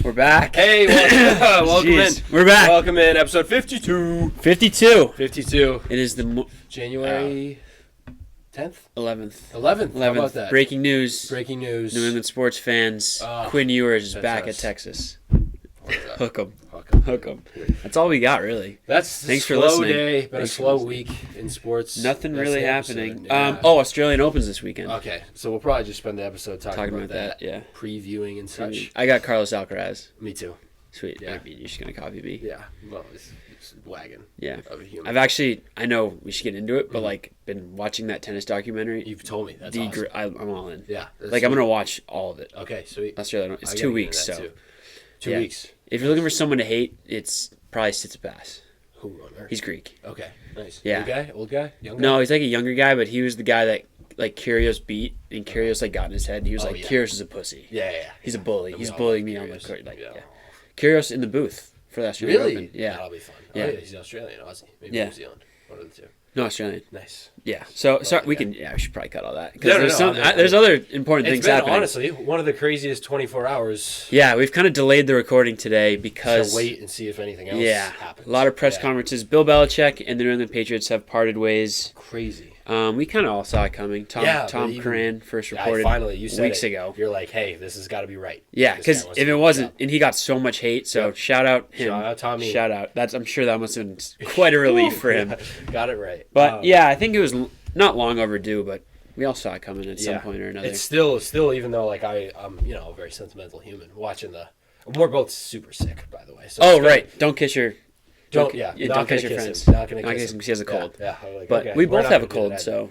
We're back. Hey, welcome in. We're back. Welcome in, episode 52. 52. 52. It is the January 10th? 11th. 11th. How about that? Breaking news. Breaking news. New England sports fans. Quinn Ewers is back at Texas. Hook 'em. Hook 'em. That's all we got, really. Thanks for listening. Day, been a slow week in sports. Nothing really happening. Yeah. Australian Opens this weekend. Okay, so we'll probably just spend the episode talking about that. Yeah. Previewing and such. I got Carlos Alcaraz. Me too. Sweet. Yeah. I mean, you're just going to copy me. Yeah. Well, it's Wagon. Yeah. Of a human. I know we should get into it, but been watching that tennis documentary. You've told me. That's awesome. I'm all in. Yeah. I'm going to watch all of it. Okay, sweet. Australian. It's 2 weeks, so. Too. 2 weeks. If you're looking for someone to hate, it's probably Tsitsipas. Who on earth? He's Greek. Okay, nice. Yeah. Old guy? Young guy? No, he's like a younger guy, but he was the guy that Kyrgios beat, and Kyrgios got in his head, and he was Kyrgios is a pussy. Yeah. He's a bully. He's bullying me on the court. Yeah. Kyrgios in the booth for the Australian Open. Yeah. That'll be fun. Yeah. Oh, yeah, he's Australian, Aussie. Maybe New Zealand. One of the two. No, Australian. Nice. Yeah. So we should probably cut all that. Because there's other important things happening. Honestly, one of the craziest 24 hours. Yeah, we've kind of delayed the recording today because... So wait and see if anything else happens. A lot of press conferences. Bill Belichick and the New England Patriots have parted ways. Crazy. We kind of all saw it coming. Tom Curran first reported weeks ago. You're like, hey, this has got to be right. Yeah, because if it wasn't, and he got so much hate, so shout out him. Shout out Tommy. Shout out. I'm sure that must have been quite a relief for him. Got it right. But I think it was not long overdue, but we all saw it coming at some point or another. It's still, even though I'm a very sentimental human, watching we're both super sick, by the way. So right. Don't kiss your... Don't kiss your friends. Not gonna kiss him because he has a cold. Yeah. But we both have a cold, so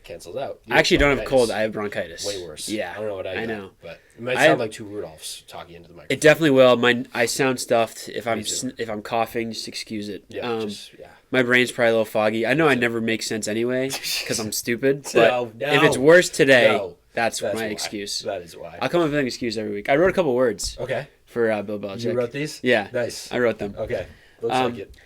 cancels out. I actually don't have a cold. I have bronchitis. Way worse. Yeah. I don't know what I know. But it might sound like two Rudolphs talking into the microphone. It definitely will. I sound stuffed. If I'm coughing, just excuse it. Yeah. My brain's probably a little foggy. I know I never make sense anyway because I'm stupid. But if it's worse today, that's my excuse. That is why. I'll come up with an excuse every week. I wrote a couple words. Okay. For Bill Belichick. You wrote these? Yeah. Nice. I wrote them. Okay. Looks like it.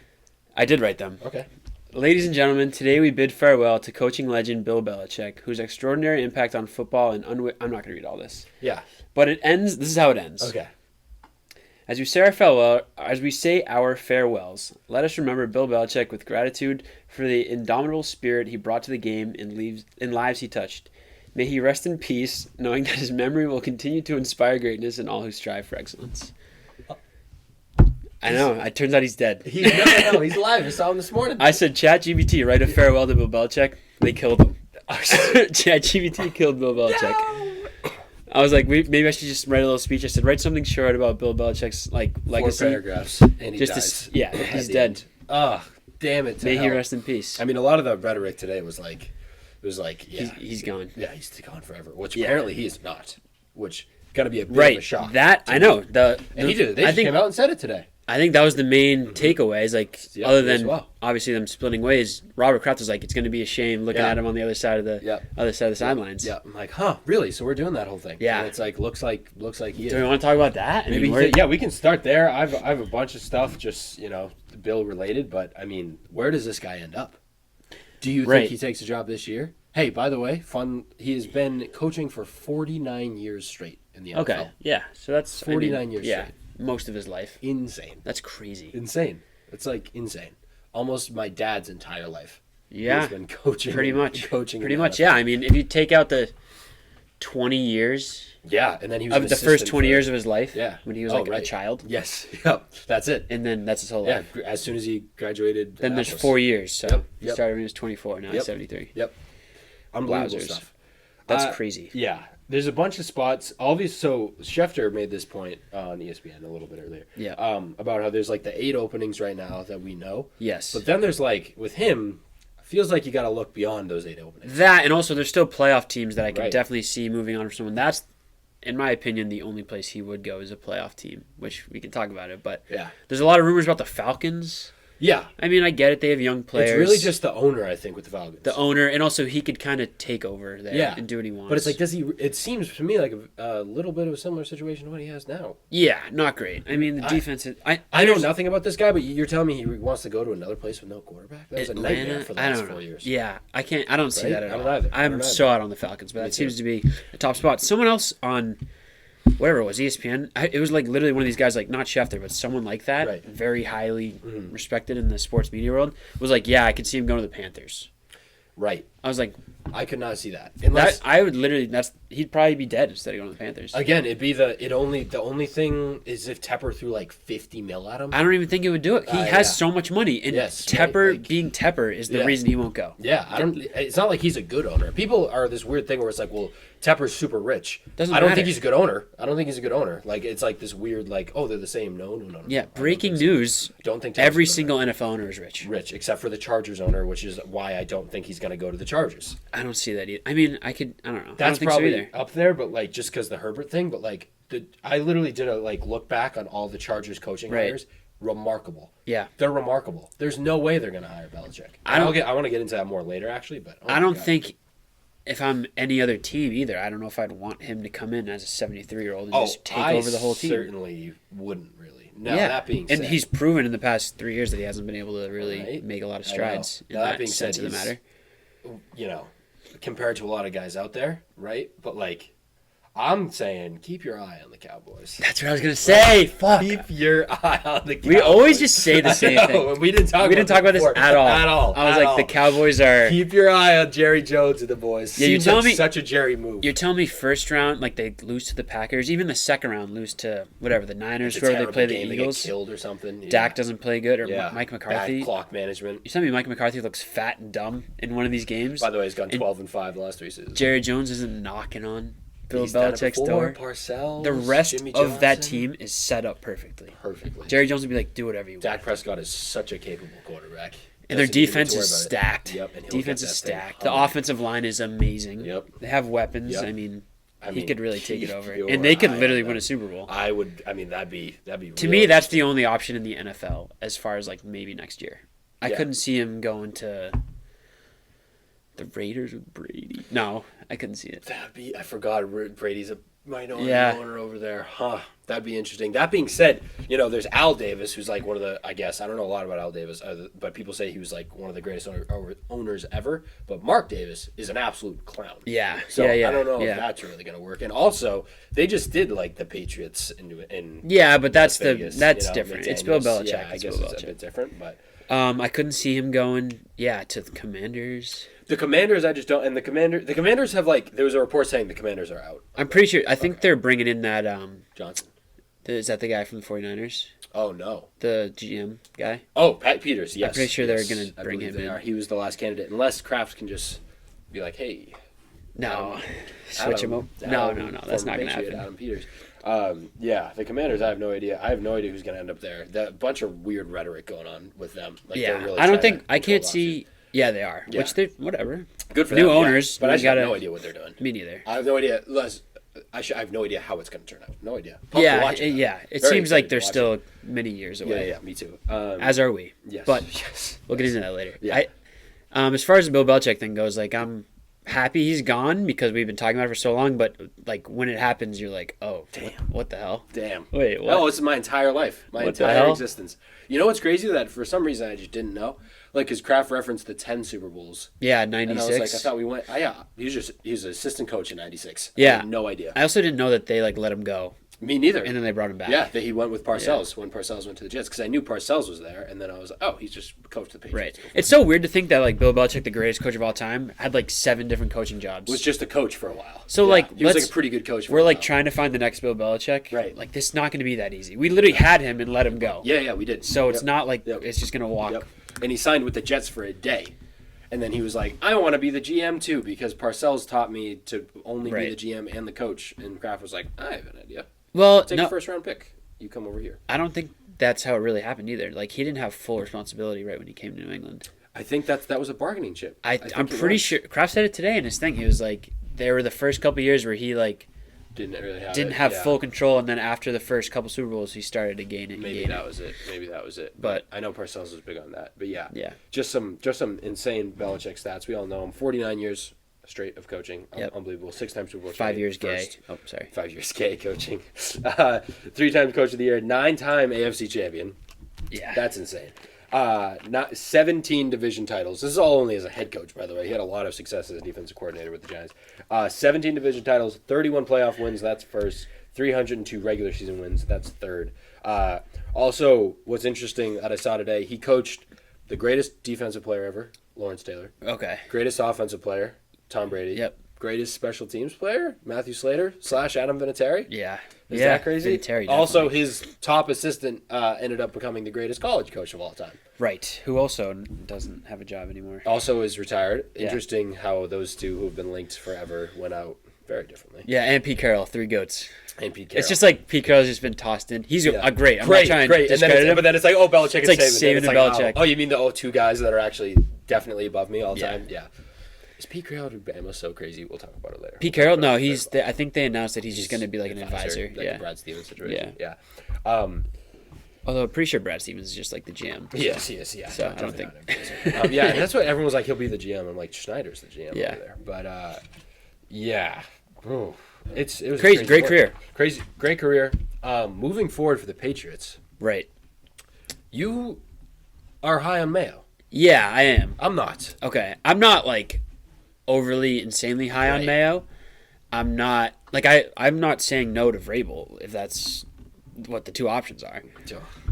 I did write them. Okay. Ladies and gentlemen, today we bid farewell to coaching legend Bill Belichick, whose extraordinary impact on football and I'm not going to read all this. Yeah. But it ends. This is how it ends. Okay. As we say our farewells, let us remember Bill Belichick with gratitude for the indomitable spirit he brought to the game and lives he touched. May he rest in peace, knowing that his memory will continue to inspire greatness in all who strive for excellence. I know. It turns out he's dead. No, he's alive. I saw him this morning. I said, ChatGPT, write a farewell to Bill Belichick. They killed him. ChatGPT killed Bill Belichick. No! I was like, maybe I should just write a little speech. I said, write something short about Bill Belichick's legacy. 4 paragraphs, and he dies. He's dead. Oh, damn it! May he rest in peace. I mean, a lot of the rhetoric today was he's gone. Yeah, he's gone forever. Which apparently he is not. Which got to be a bit of a shock. That I know. And he did. They just came out and said it today. I think that was the main takeaway. Is other than obviously them splitting ways, Robert Kraft was like, it's going to be a shame looking at him on the other side of the sidelines. Yeah, I'm like, really? So we're doing that whole thing? Yeah, and it's like looks like he is. Do we want to talk about that? Maybe we can start there. I have a bunch of stuff just Bill related, but I mean, where does this guy end up? Do you think he takes a job this year? Hey, by the way, he has been coaching for 49 years straight in the NFL. Okay, yeah, so that's 49 years straight. Most of his life. Insane. That's crazy. Insane. It's insane. Almost my dad's entire life. Yeah. He's been coaching. Pretty much. Pretty much, yeah. I mean, if you take out the 20 years. Yeah, and then he was of the first 20 years of his life. Yeah. When he was a child. Yes. Yep. That's it. And then that's his whole life. Yeah. As soon as he graduated. Then there's 4 years. So he started when he was 24. Now he's 73. Yep. Unbelievable stuff. That's crazy. Yeah. There's a bunch of spots. So Schefter made this point on ESPN a little bit earlier. Yeah. About how there's the 8 openings right now that we know. Yes. But then there's with him, feels like you got to look beyond those 8 openings. That, and also there's still playoff teams that I can definitely see moving on from someone. That's, in my opinion, the only place he would go is a playoff team, which we can talk about it. But there's a lot of rumors about the Falcons. Yeah. I mean, I get it. They have young players. It's really just the owner, I think, with the Falcons. The owner, and also he could kind of take over there and do what he wants. But it's does he? It seems to me like a little bit of a similar situation to what he has now. Yeah, not great. I mean, the defense is... I know nothing about this guy, but you're telling me he wants to go to another place with no quarterback? That was a nightmare for the last 4 years. Yeah, I don't see that at all. I don't either. I'm so out on the Falcons, but that seems to be a top spot. Someone else on whatever it was, ESPN. It was like literally one of these guys, like not Schefter, but someone like that, Right. very highly respected in the sports media world, was like, yeah, I could see him going to the Panthers. Right. I was like, I could not see that. Unless I would literally. He'd probably be dead instead of going to the Panthers. again, the only thing is if Tepper threw like 50 mil at him. I don't even think he would do it. He has so much money, and Yes, Tepper right, like- being Tepper is the reason he won't go. Yeah, I don't. It's not like he's a good owner. People are this weird thing where it's like, well, Tepper's super rich. Doesn't I don't matter. think he's a good owner. I don't think he's a good owner. Like it's like this weird, like, oh, they're the same. No. Yeah, breaking news. Don't think Tepper's Every a good single NFL owner is rich. owner. Rich, except for the Chargers owner, which is why I don't think he's going to go to the Chargers. I don't see that either. I mean, I don't know. I That's don't think probably so either. up there, but like just because the Herbert thing, but like I literally did a like look back on all the Chargers coaching Right. hires. Remarkable. Yeah. They're remarkable. There's no way they're going to hire Belichick. I want to get into that more later, actually, but I don't think if I'm any other team either, I don't know if I'd want him to come in as a 73-year-old and just take over the whole team. Certainly wouldn't really. Now, Yeah, that being said, and he's proven in the past 3 years that he hasn't been able to really Right. make a lot of I know. strides in Now, that that being sense said, of the he's- matter. you know, compared to a lot of guys out there, right? But like, I'm saying, keep your eye on the Cowboys. That's what I was gonna say. Fuck. Keep your eye on the Cowboys. We always just say the same I know, thing. and we didn't talk about this before. at all. At all. I was at like, all. the Cowboys are. Keep your eye on Jerry Jones and the boys. Yeah, you're Seems telling like me- such a Jerry move. You're telling me first round, like they lose to the Packers, even the second round lose to whatever the Niners, It's a whoever they terrible play the game, they get Eagles. killed or something. Yeah. Dak doesn't play good, or Yeah. Mike McCarthy. Bad clock management. You telling me Mike McCarthy looks fat and dumb in one of these games? By the way, he's gone And 12-5 the last 3 seasons. Jerry Jones isn't knocking on Bill He's done it Belichick's before. door. Parcells, The rest Jimmy of that Johnson. team is set up perfectly. Perfectly. Jerry Jones would be like, do whatever you want. Dak Prescott is such a capable quarterback. And their Doesn't even defense need to is worry about it. stacked. Yep, and he'll Defense get is that thing stacked. The humming. offensive line is amazing. Yep. They have weapons. Yep. I mean, I he mean, could really take it keep over. your And they could eye literally on win them. a Super Bowl. I would. I mean, that'd be. To me, that's the only option in the NFL as far as like maybe next year. I Yeah. couldn't see him going to the Raiders with Brady. No, I couldn't see it. That'd be. I forgot Brady's a minority Yeah. owner over there. Huh. That'd be interesting. That being said, there's Al Davis, who's like one of the. I guess I don't know a lot about Al Davis, but people say he was like one of the greatest owners ever. But Mark Davis is an absolute clown. Yeah. So yeah. I don't know yeah. if that's really going to work. And also, they just did like the Patriots in Yeah, but that's Vegas, different. It's Bill McDaniels. Belichick. Yeah, I It's guess Bill it's a Belichick. bit different, but I couldn't see him going. Yeah, to the Commanders. the Commanders, I just don't. And the Commanders have like there was a report saying the Commanders are out. I'm pretty sure. I think they're bringing in that. Johnson. Is that the guy from the 49ers? Oh no. The GM guy? Oh, Pat Peters. Yes. I'm pretty sure they're Yes, gonna I bring believe him they in. are. He was the last candidate, unless Kraft can just be like, hey, No. Switch him up. No. That's not going to happen. Adam Peters. Yeah, the Commanders. I have no idea. I have no idea who's going to end up there. That bunch of weird rhetoric going on with them. Like, they're Yeah, really I don't trying think to I control can't the see. Yeah, they are. Yeah. Which they whatever. Good for New them, owners, yeah. But I we just have gotta- no idea what they're doing. Me neither. I have no idea. I have no idea how it's going to turn out. No idea. Pumped to Yeah, watch it, though. yeah. It Very seems like excited they're to watch still it. many years Yeah, away. yeah, me too. As are we. Yes, But yes. we'll get into that later. Yeah. As far as the Bill Belichick thing goes, like I'm happy he's gone because we've been talking about it for so long. But like when it happens, you're like, oh, Damn. what the hell? Damn. Wait, what? No, this is my entire life. My What the entire hell? existence. You know what's crazy? That for some reason I just didn't know. Like, because Kraft referenced the 10 Super Bowls. Yeah, And I was '96. like, I thought we went. Yeah, he was an assistant coach in '96. Yeah. I had no idea. I also didn't know that they like let him go Me neither. and then they brought him back. Yeah, that he went with Parcells when Parcells went to the Jets because I knew Parcells was there, and then I was like, oh, he's just coached the Patriots. Right. It's so weird to think that like Bill Belichick, the greatest coach of all time, had like 7 different coaching jobs. Was just a coach for a while. So, Yeah, like, he was let's- like a pretty good coach. For We're a like while. trying to find the next Bill Belichick. Right. Like this is not going to be that easy. We literally had him and let him go. Yeah, we did. So it's Yep. not like Yep. it's just going to walk. Yep. And he signed with the Jets for a day. And then he was like, I want to be the GM too because Parcells taught me to only Right. be the GM and the coach. And Kraft was like, I have an idea. Well, Take no, a first round pick. You come over here. I don't think that's how it really happened either. Like he didn't have full responsibility right when he came to New England. I think that was a bargaining chip. I'm think it pretty was. sure Kraft said it today in his thing. He was like, there were the first couple years where he like Didn't really have didn't it, have yeah. full control, and then after the first couple Super Bowls, he started to gain it. Maybe that was it. Maybe that was it. But- I know Parcells was big on that. But yeah, Yeah. just some insane Belichick stats. We all know him. 49 years straight of coaching. Yep. Unbelievable. 6-time Super Bowl. 5 champion. years gay. First. Oh, sorry. 5 years gay coaching. 3-time coach of the year. 9-time AFC champion. Yeah. That's insane. Not 17 division titles. This is all only as a head coach, by the way. He had a lot of success as a defensive coordinator with the Giants. 17 division titles, 31 playoff wins. That's first. 302 regular season wins. That's third. Also, what's interesting that I saw today, he coached the greatest defensive player ever, Lawrence Taylor. Okay. Greatest offensive player, Tom Brady. Yep. Greatest special teams player, Matthew Slater / Adam Vinatieri. Yeah. Is that crazy? Vinatieri, also, his top assistant ended up becoming the greatest college coach of all time. Right. Who also doesn't have a job anymore. Also is retired. Yeah. Interesting how those two who have been linked forever went out very differently. Yeah, and Pete Carroll, 3 goats. And Pete Carroll. It's just like Pete Carroll's just been tossed in. He's a great. I'm great, not trying great. to And then discredit him. but then it's like, oh, Belichick It's is like saving It's Belichick. Oh, you mean the two guys that are actually definitely above me all the time? Yeah. Is Pete Carroll to Bama so crazy? We'll talk about it later. Pete Carroll? No, I think they announced that he's just going to be like an advisor. Like Yeah. the Brad Stevens situation. Yeah. Yeah. Although I'm pretty sure Brad Stevens is just like the GM. So. Yes, he is. Yeah. So I don't think. Yeah, and that's what everyone was like. He'll be the GM. I'm like, Schneider's the GM Yeah. over there. But yeah, it was a Crazy, great work. career. Great career. Moving forward for the Patriots, Right. you are high on Mayo. Yeah, I am. I'm not. Okay. I'm not like overly insanely high on Right. Mayo. I'm not like I'm not saying no to Vrabel if that's what the two options are.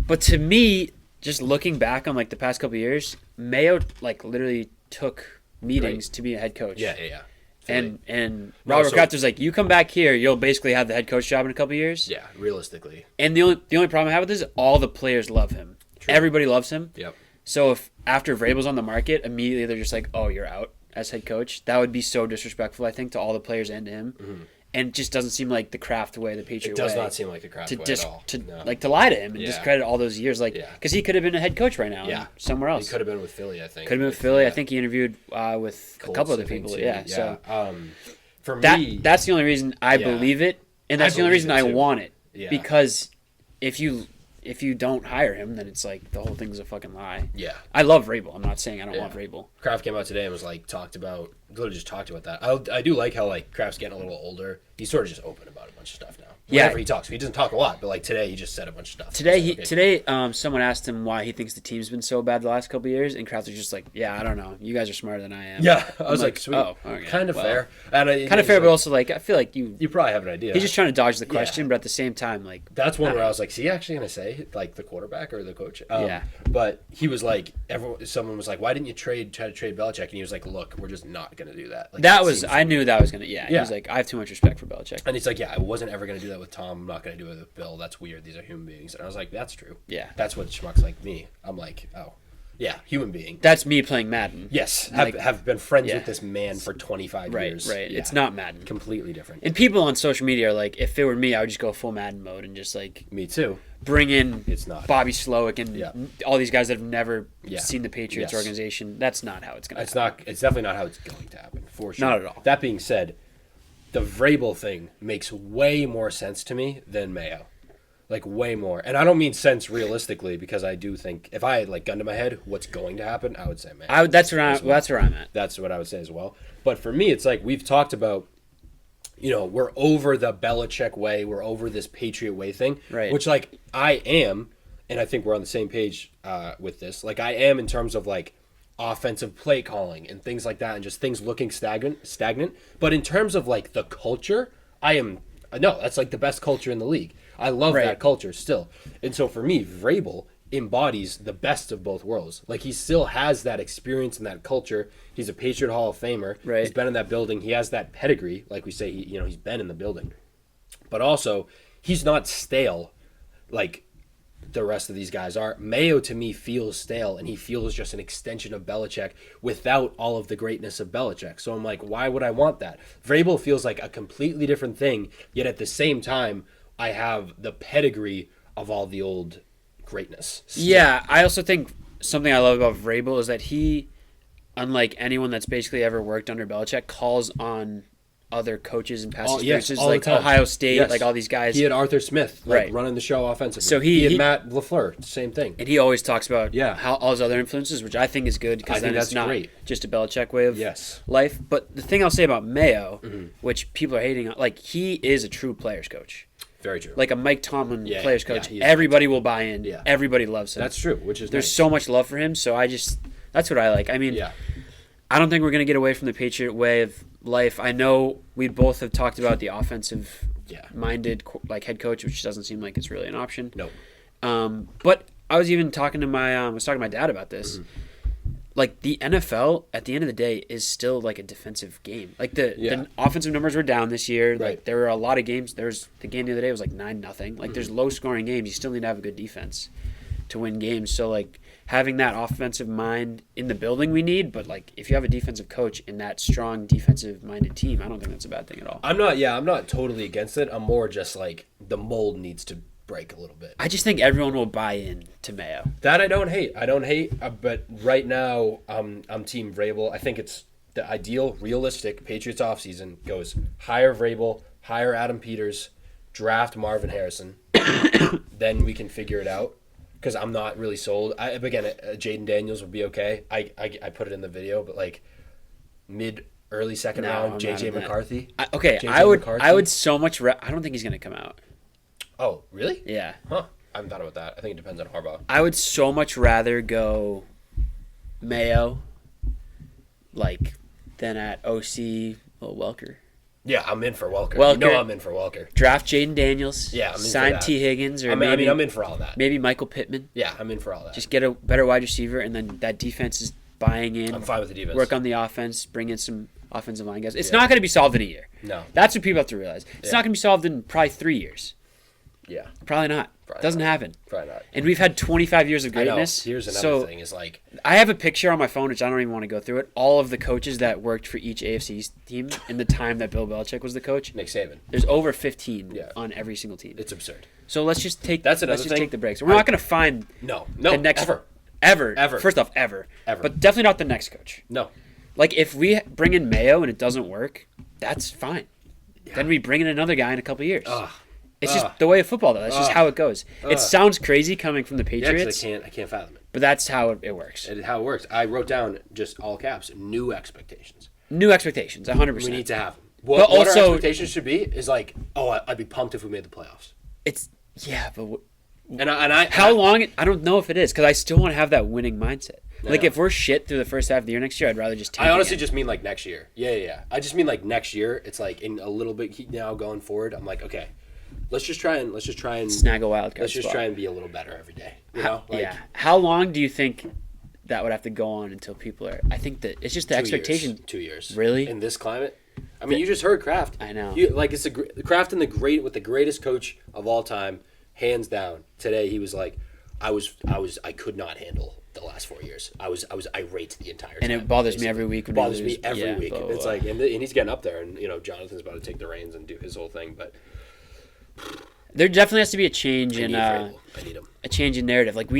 But to me, just looking back on like the past couple of years, Mayo like literally took meetings to be a head coach. Yeah. And Robert Kraft was like, you come back here, you'll basically have the head coach job in a couple of years. Yeah, realistically. And the only problem I have with this is all the players love him. True. Everybody loves him. Yep. So if after Vrabel's on the market, immediately they're just like, oh, you're out as head coach. That would be so disrespectful, I think, to all the players and to him. Mm-hmm. And it just doesn't seem like the Kraft way, the Patriot way. It does not seem like the Kraft way at all. To lie to him and discredit all those years, because he could have been a head coach right now, somewhere else. He could have been with Philly, I think. Could have been with Philly. I think he interviewed with a couple other people. Yeah. So for me, that's the only reason I believe it, and that's the only reason I want it. Yeah. Because if you don't hire him, then it's like the whole thing's a fucking lie. Yeah. I love Vrabel. I'm not saying I don't want Vrabel. Kraft came out today and was like literally just talked about that. I do like how like Kraft's getting a little older. He's sort of just open about a bunch of stuff now. Whenever he talks, he doesn't talk a lot, but like today he just said a bunch of stuff. Today, someone asked him why he thinks the team's been so bad the last couple of years, and Kraft was just like, "Yeah, I don't know. You guys are smarter than I am." Yeah, I was like, sweet, okay. kind of fair, kind of fair, but also like I feel like you probably have an idea. He's just trying to dodge the question, but at the same time, like that's one where I was like, is he actually gonna say like the quarterback or the coach? Yeah, but he was like, someone was like, why didn't you try to trade Belichick? And he was like, look, we're just not gonna do that. Like, I knew that was gonna. Yeah, he was like, I have too much respect for Belichick, and he's like, yeah, I wasn't ever gonna do that with Tom. I'm not gonna do it with Bill. That's weird. These are human beings. And I was like, that's true. Yeah. That's what schmucks like me. I'm like, oh, yeah, human being. That's me playing Madden. Yes. Have been friends with this man for 25 years. Right. Yeah. It's not Madden. Completely different. And people on social media are like, if it were me, I would just go full Madden mode and just like. Me too. Bring in it's not. Bobby Slowick and all these guys that have never seen the Patriots organization. That's not how it's going to happen. It's definitely not how it's going to happen, for sure. Not at all. That being said, the Vrabel thing makes way more sense to me than Mayo. Like, way more. And I don't mean sense realistically, because I do think, if I had, like, gun to my head, what's going to happen, I would say Mayo. That's where I'm at. That's what I would say as well. But for me, it's like, we've talked about, we're over the Belichick way, we're over this Patriot way thing. Right. Which, like, I am, and I think we're on the same page with this. Like, I am in terms of, like, offensive play calling and things like that, and just things looking stagnant. But in terms of, like, the culture, that's, like, the best culture in the league. I love that culture still. And so for me, Vrabel embodies the best of both worlds. Like, he still has that experience and that culture. He's a Patriot Hall of Famer. Right. He's been in that building. He has that pedigree. Like we say, he's been in the building. But also, he's not stale like the rest of these guys are. Mayo, to me, feels stale, and he feels just an extension of Belichick without all of the greatness of Belichick. So I'm like, why would I want that? Vrabel feels like a completely different thing, yet at the same time, I have the pedigree of all the old greatness. Yeah, I also think something I love about Vrabel is that he, unlike anyone that's basically ever worked under Belichick, calls on other coaches and past experiences, like Ohio State, like all these guys. He had Arthur Smith running the show offensively. So he had Matt LaFleur, same thing. And he always talks about how all his other influences, which I think is good, because then it's not just a Belichick way of life. But the thing I'll say about Mayo, which people are hating on, like, he is a true players coach. Very true. Like a Mike Tomlin players coach. Everybody will buy in. Yeah. Everybody loves him. That's true, which is There's so much love for him, so that's what I like. I mean, I don't think we're going to get away from the Patriot way of life. I know we both have talked about the offensive minded like head coach, which doesn't seem like it's really an option. Nope. But I was even talking to my dad about this. Mm-hmm. Like the NFL at the end of the day is still like a defensive game. Like the offensive numbers were down this year. Right. Like there were a lot of games. There's the game the other day was like 9-0. Like there's low scoring games. You still need to have a good defense to win games. So like having that offensive mind in the building we need, but like if you have a defensive coach in that strong defensive minded team, I don't think that's a bad thing at all. I'm not totally against it. I'm more just like the mold needs to break a little bit. I just think everyone will buy in to Mayo. That I don't hate. But right now I'm Team Vrabel. I think it's the ideal, realistic Patriots offseason goes hire Vrabel, hire Adam Peters, draft Marvin Harrison. Then we can figure it out. Because I'm not really sold. Jaden Daniels would be okay. I put it in the video, but like early second round, JJ McCarthy. I would so much. I don't think he's gonna come out. Oh, really? Yeah. Huh. I haven't thought about that. I think it depends on Harbaugh. I would so much rather go Mayo, like, than at OC Welker. Yeah, I'm in for Welker. You know I'm in for Welker. Draft Jaden Daniels. Yeah, I'm in sign for that. T. Higgins. Or I'm in for all that. Maybe Michael Pittman. Yeah, I'm in for all that. Just get a better wide receiver, and then that defense is buying in. I'm fine with the defense. Work on the offense, bring in some offensive line guys. It's not going to be solved in a year. No. That's what people have to realize. It's not going to be solved in probably 3 years. Yeah. Probably not. Doesn't happen. Probably not. And we've had 25 years of greatness. Here's another thing is like... I have a picture on my phone, which I don't even want to go through it. All of the coaches that worked for each AFC team in the time that Bill Belichick was the coach. Nick Saban. There's over 15 on every single team. It's absurd. So let's just take take the breaks. We're not going to find the next ever. First off, ever. But definitely not the next coach. No. Like if we bring in Mayo and it doesn't work, that's fine. Yeah. Then we bring in another guy in a couple of years. It's just the way of football, though. That's just how it goes. It sounds crazy coming from the Patriots. Yeah, I can't fathom it. But that's how it works. It's how it works. I wrote down just all caps, new expectations. New expectations, 100%. We need to have them. What our expectations should be is like, I'd be pumped if we made the playoffs. How long? I don't know if it is, because I still want to have that winning mindset. Like, if we're shit through the first half of the year next year, I'd rather just take it. I honestly just mean, like, next year. Yeah. I just mean, like, next year. It's, like, in a little bit now going forward, I'm like, okay, let's just try and snag a wild card. Let's just try and be a little better every day. You know? How long do you think that would have to go on until people are? I think that it's just the expectation. 2 years. Really? In this climate? I mean, you just heard Kraft. I know. It's Kraft with the greatest coach of all time, hands down. Today he was like, I could not handle the last 4 years. I was irate the entire time. And it bothers me every week. It bothers me every week. It's like, and he's getting up there, and Jonathan's about to take the reins and do his whole thing, but. There definitely has to be a change in I need him. A change in narrative. Like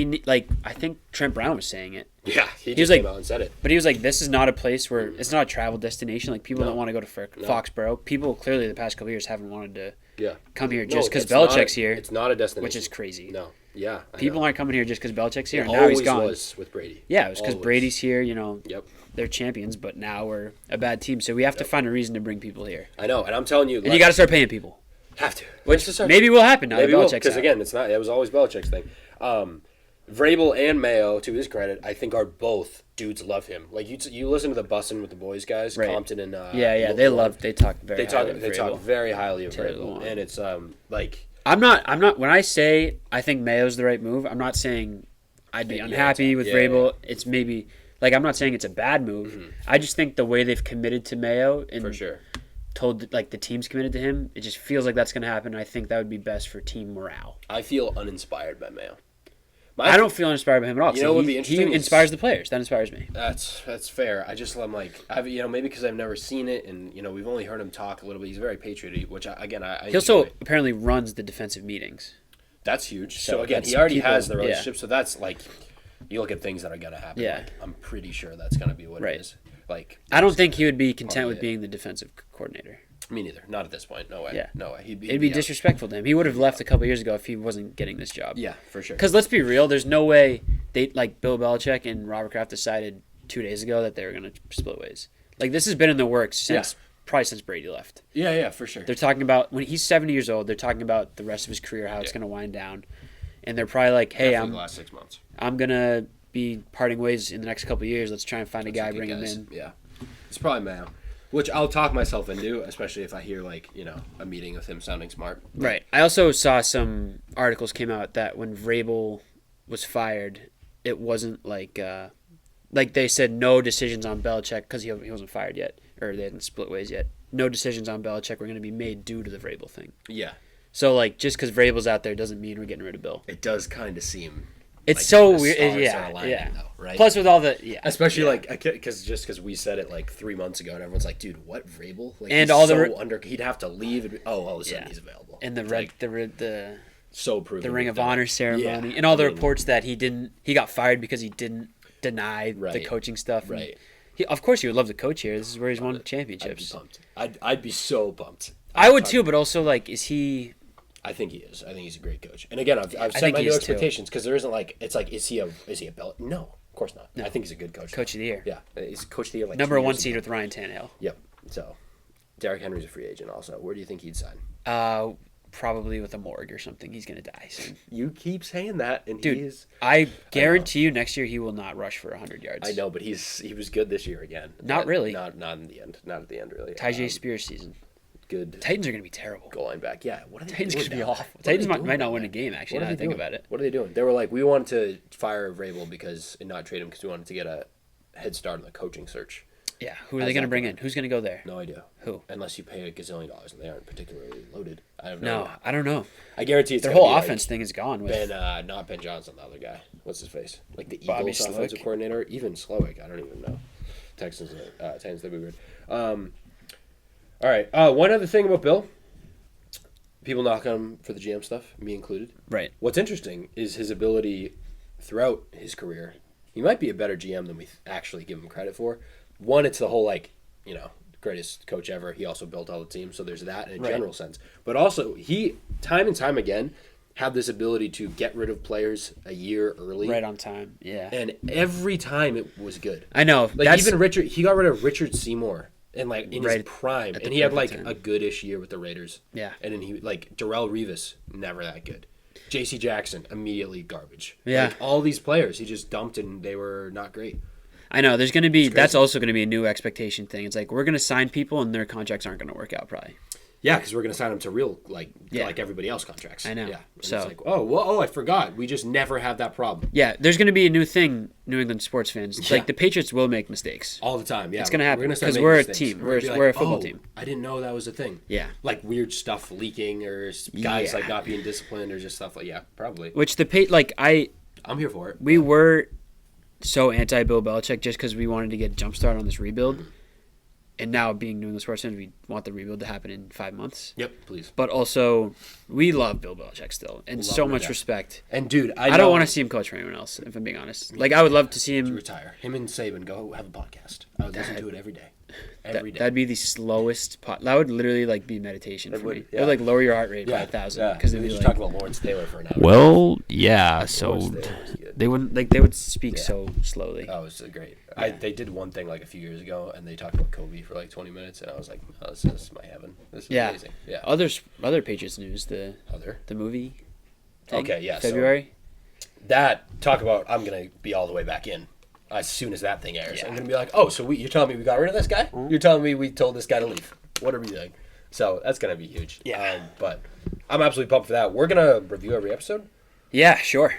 I think Trent Brown was saying it. Yeah, he just came out and said it. But he was like, "This is not a place where it's not a travel destination. Like people don't want to go to Foxborough. People clearly the past couple of years haven't wanted to come here just because Belichick's here. It's not a destination, which is crazy. No, yeah, people aren't coming here just because Belichick's here. It and now he's gone. Was with Brady. Yeah, it was because Brady's here. Yep. They're champions, but now we're a bad team. So we have to find a reason to bring people here. I know, and I'm telling you, and you got to start paying people. Have to. Which maybe will happen now. Maybe because again, it's not. It was always Belichick's thing. Vrabel and Mayo, to his credit, I think are both dudes love him. Like you listen to the Bussin' with the Boys guys, right. Compton and they talk very highly of Vrabel, and it's like I'm not when I say I think Mayo's the right move. I'm not saying I'd be unhappy with Vrabel. Yeah. It's maybe like I'm not saying it's a bad move. Mm-hmm. I just think the way they've committed to Mayo and for sure. Told like the team's committed to him, it just feels like that's going to happen. I think that would be best for team morale. I feel uninspired by Mayo. I don't feel inspired by him at all. You know what would be interesting? He inspires the players. That inspires me. That's fair. I'm like, maybe because I've never seen it, and we've only heard him talk a little bit. He's very patriotic, which I he also apparently runs the defensive meetings. That's huge. So again, he already has the relationship. Yeah. So that's like, you look at things that are going to happen. Yeah. Like, I'm pretty sure that's going to be what it is. Like, I don't think he would be content with being the defensive coordinator. Me neither. Not at this point. No way. Yeah. No way. It'd be disrespectful to him. He would have left a couple years ago if he wasn't getting this job. Yeah, for sure. Because let's be real, there's no way Bill Belichick and Robert Kraft decided 2 days ago that they were going to split ways. Like this has been in the works probably since Brady left. Yeah, for sure. They're talking about when he's 70 years old. They're talking about the rest of his career, how it's going to wind down, and they're probably like, "Hey, the last 6 months. I'm gonna be parting ways in the next couple of years. Let's try and find a guy, bring him in." Yeah, it's probably Mayo. Which I'll talk myself into, especially if I hear a meeting with him sounding smart. Right. I also saw some articles came out that when Vrabel was fired, it wasn't like they said no decisions on Belichick because he wasn't fired yet, or they hadn't split ways yet. No decisions on Belichick were going to be made due to the Vrabel thing. Yeah. So just because Vrabel's out there doesn't mean we're getting rid of Bill. It does kind of seem. It's so weird. Yeah. Though, right? Plus with all the especially because we said it 3 months ago and everyone's like, dude, what Vrabel? And all he'd have to leave. All of a sudden he's available. And the so proven the Ring of Honor ceremony and all the reports that he got fired because he didn't deny the coaching stuff. Right. Of course he would love to coach here. This is where he's won championships. I'd be pumped. I'd be so pumped. I would too, but also is he? I think he is. I think he's a great coach. And again, I've set my new expectations because there isn't is he a belt? No, of course not. No. I think he's a good coach. Coach of the year. Yeah, he's coach of the year. Number 1 seed with Ryan Tannehill. Yep. So, Derrick Henry's a free agent. Also, where do you think he'd sign? Probably with a morgue or something. He's gonna die soon. You keep saying that, and dude, he is. I guarantee you, next year he will not rush for 100 yards. I know, but he was good this year again. Not really. Not in the end. Not at the end, really. Tajay Spears season. Good. Titans are going to be terrible. Goal line back. Yeah. What are they Titans doing? Going to be awful. Titans might not win a game, actually, now I think about it. What are they doing? They were like, we wanted to fire Vrabel and not trade him because we wanted to get a head start on the coaching search. Yeah. Who are they going to bring in? Who's going to go there? No idea. Who? Unless you pay $1 gazillion, and they aren't particularly loaded. I have no. I don't know. I guarantee it's their whole offense thing is gone. With not Ben Johnson, the other guy. What's his face? The Bobby Eagles offensive coordinator. Even Slowick. I don't even know. Texans, Titans, they'd be weird. All right. One other thing about Bill. People knock on him for the GM stuff, me included. Right. What's interesting is his ability throughout his career. He might be a better GM than we actually give him credit for. One, it's the whole greatest coach ever. He also built all the teams, so there's that in a general sense. But also, he time and time again had this ability to get rid of players a year early, right on time. Yeah. And every time it was good. I know. Even Richard, he got rid of Richard Seymour. And in his prime, and he had a goodish year with the Raiders. Yeah, and then he Darrelle Revis, never that good. J.C. Jackson, immediately garbage. Yeah, all these players he just dumped and they were not great. I know. There's going to be that's also going to be a new expectation thing. It's we're going to sign people and their contracts aren't going to work out probably. Yeah, because we're going to sign them to real like everybody else contracts. I know. Yeah. And so it's I forgot. We just never have that problem. Yeah, there's going to be a new thing, New England sports fans. Yeah. The Patriots will make mistakes all the time. Yeah, it's going to happen because we're a team. We're a football team. I didn't know that was a thing. Yeah, weird stuff leaking or guys not being disciplined or just stuff probably. Which I'm here for it. We were so anti Bill Belichick just because we wanted to get a jump start on this rebuild. And now, being New England sports fans, we want the rebuild to happen in 5 months. Yep, please. But also, we love Bill Belichick still, and so much respect. And dude, I don't want to see him coach for anyone else. If I'm being honest, I would love to see him retire. Him and Saban go have a podcast. I would listen to it every day. Every day. That'd be the slowest. That would literally be meditation for me. It would lower your heart rate by 1,000 because we just talk about Lawrence Taylor for an hour. Well, yeah. So they wouldn't they would speak so slowly. Oh, it was great. Yeah. They did one thing a few years ago, and they talked about Kobe for 20 minutes, and I was like, oh, this is my heaven. This is amazing. Yeah. Other Patriots news. The movie. Thing, okay. Yeah. February. So talk about. I'm gonna be all the way back in. As soon as that thing airs, I'm going to be like, oh, so you're telling me we got rid of this guy? Mm-hmm. You're telling me we told this guy to leave. What are we doing? So that's going to be huge. Yeah. But I'm absolutely pumped for that. We're going to review every episode. Yeah, sure.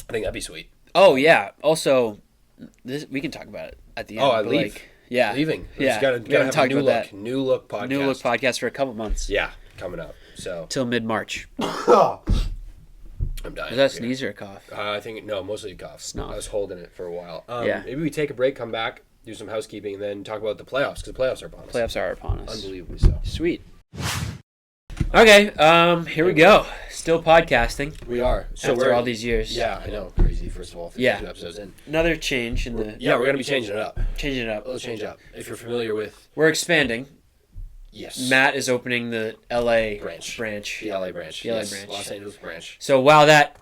I think that'd be sweet. Oh, yeah. Also, we can talk about it at the end. Oh, I leave. Leaving. Yeah. We got to have a new look. New look podcast. New look podcast for a couple months. Yeah, coming up. So till mid-March. I'm dying. Is that a sneeze or a cough? I think mostly a cough. Snuff. I was holding it for a while. Maybe we take a break, come back, do some housekeeping, and then talk about the playoffs because the playoffs are upon us. Playoffs are upon us. Unbelievably so. Sweet. Okay, here we go. Still podcasting. We are. So after all these years. Yeah, I know. Crazy. First of all, 52 episodes in. Another change in the. Yeah, we're gonna be changing it up. Let's change it up. If you're familiar with. We're expanding. Yes. Matt is opening the LA branch. The LA branch. The LA branch. Los Angeles branch. So while that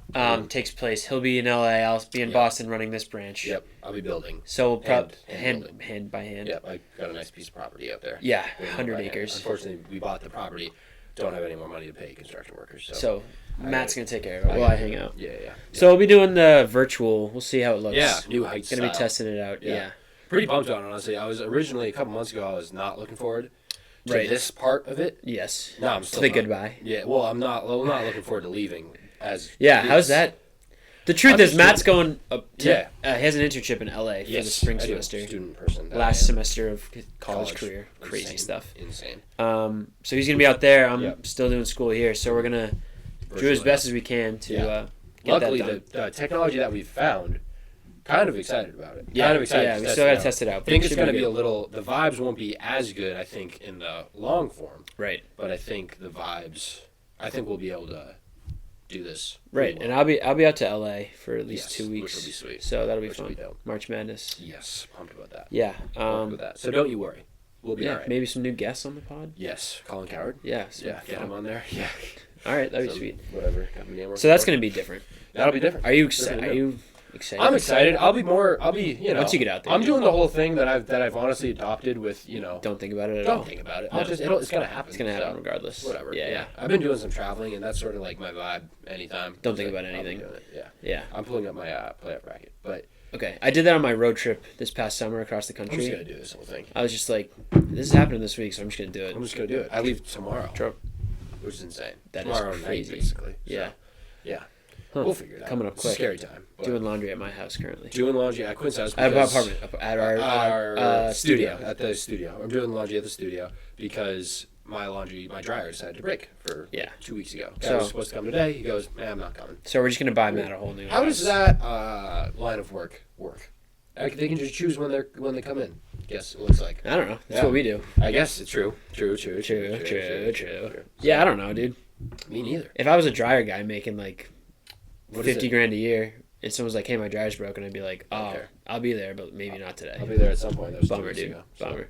takes place, he'll be in LA. I'll be in Boston running this branch. Yep. I'll be building. So we'll hand by hand. Yep. I got a nice piece of property out there. Yeah, 100 acres. Unfortunately, we bought the property. Don't have any more money to pay construction workers. So Matt's going to take care of it while I hang out. Yeah. So we'll be doing the virtual. We'll see how it looks. Yeah. New heights. Going to be testing it out. Yeah. Pretty pumped on it, honestly. I was originally, a couple months ago, I was not looking forward to Right. this part of it. Yes. No, I'm still the not. goodbye. Yeah, well, I'm not looking forward to leaving as Yeah, is. how's that? The truth I'm is, a Matt's student. going. Yeah. He has an internship in LA for the spring I do. semester. Student person. that I Last am. semester of his college career. Crazy Insane. stuff. Insane. So he's gonna be out there. I'm Yep. still doing school here, so we're gonna do as Virtually. best as we can to Yeah. get Luckily, that done. the technology that we've found, kind of excited about it. Yeah, Kind of excited. yeah, to we test still it gotta out. test it out. I but think it it's should going to be good. a little. The vibes won't be as good, I think, in the long form. Right. But I think the vibes. I think we'll be able to do this. Right, pretty and well. I'll be out to LA for at least Yes, 2 weeks. which will be sweet. So that'll be Which will fun. be dope. March Madness. Yes, pumped about that. Yeah. Pumped about that. So don't you worry. We'll be Yeah. all right. Maybe some new guests on the pod. Yes, Colin Coward. Yeah. Yeah, get him on there. Yeah. All right, that'd be Some- sweet. Whatever. company I'm So that's working gonna be different. for. That'll be different. Are you Different excited? than Are you excited? I'm excited. I'll be, you know. Once you get out there, I'm dude. doing the whole thing that I've honestly adopted with, you know. Don't think about it at all. Don't think about it. No. It's gonna happen. It's gonna happen so, regardless. Whatever. Yeah. I've been doing some traveling, and that's sort of like my vibe. Anytime. Don't think Like, about I'll be anything. doing it, Yeah. Yeah. I'm pulling up my playoff bracket, but Okay. I did that on my road trip this past summer across the I'm just country. gonna do this whole thing. I was just like, this is happening this week, so I'm just gonna do it. I'm just gonna do it. I leave tomorrow, Tro- which is insane. That is tomorrow crazy. night, basically. So, Yeah. yeah. Huh. We'll figure it out. Coming up It's quick. a scary time. but Doing laundry at my house currently. doing laundry at Quinn's house. At our because- apartment. At our studio. At the studio. I'm doing laundry at the studio because my dryer decided to break for Yeah. 2 weeks ago. Guy So- was supposed to come today. He goes, I'm not coming. So we're just gonna buy Matt a whole new How house. does that line of work? They can just choose when they come in. Yes, it looks like. I don't know. That's Yeah. what we do. I guess it's true. True. Yeah, I don't know, dude. Me neither. If I was a dryer guy making like What is 50 it? grand a year, and someone's like, "Hey, my dryer's broken," I'd be like, "Oh, Okay. I'll be there, but maybe not today." I'll be there at some point. That was 2 Bummer, weeks dude. ago, so Bummer.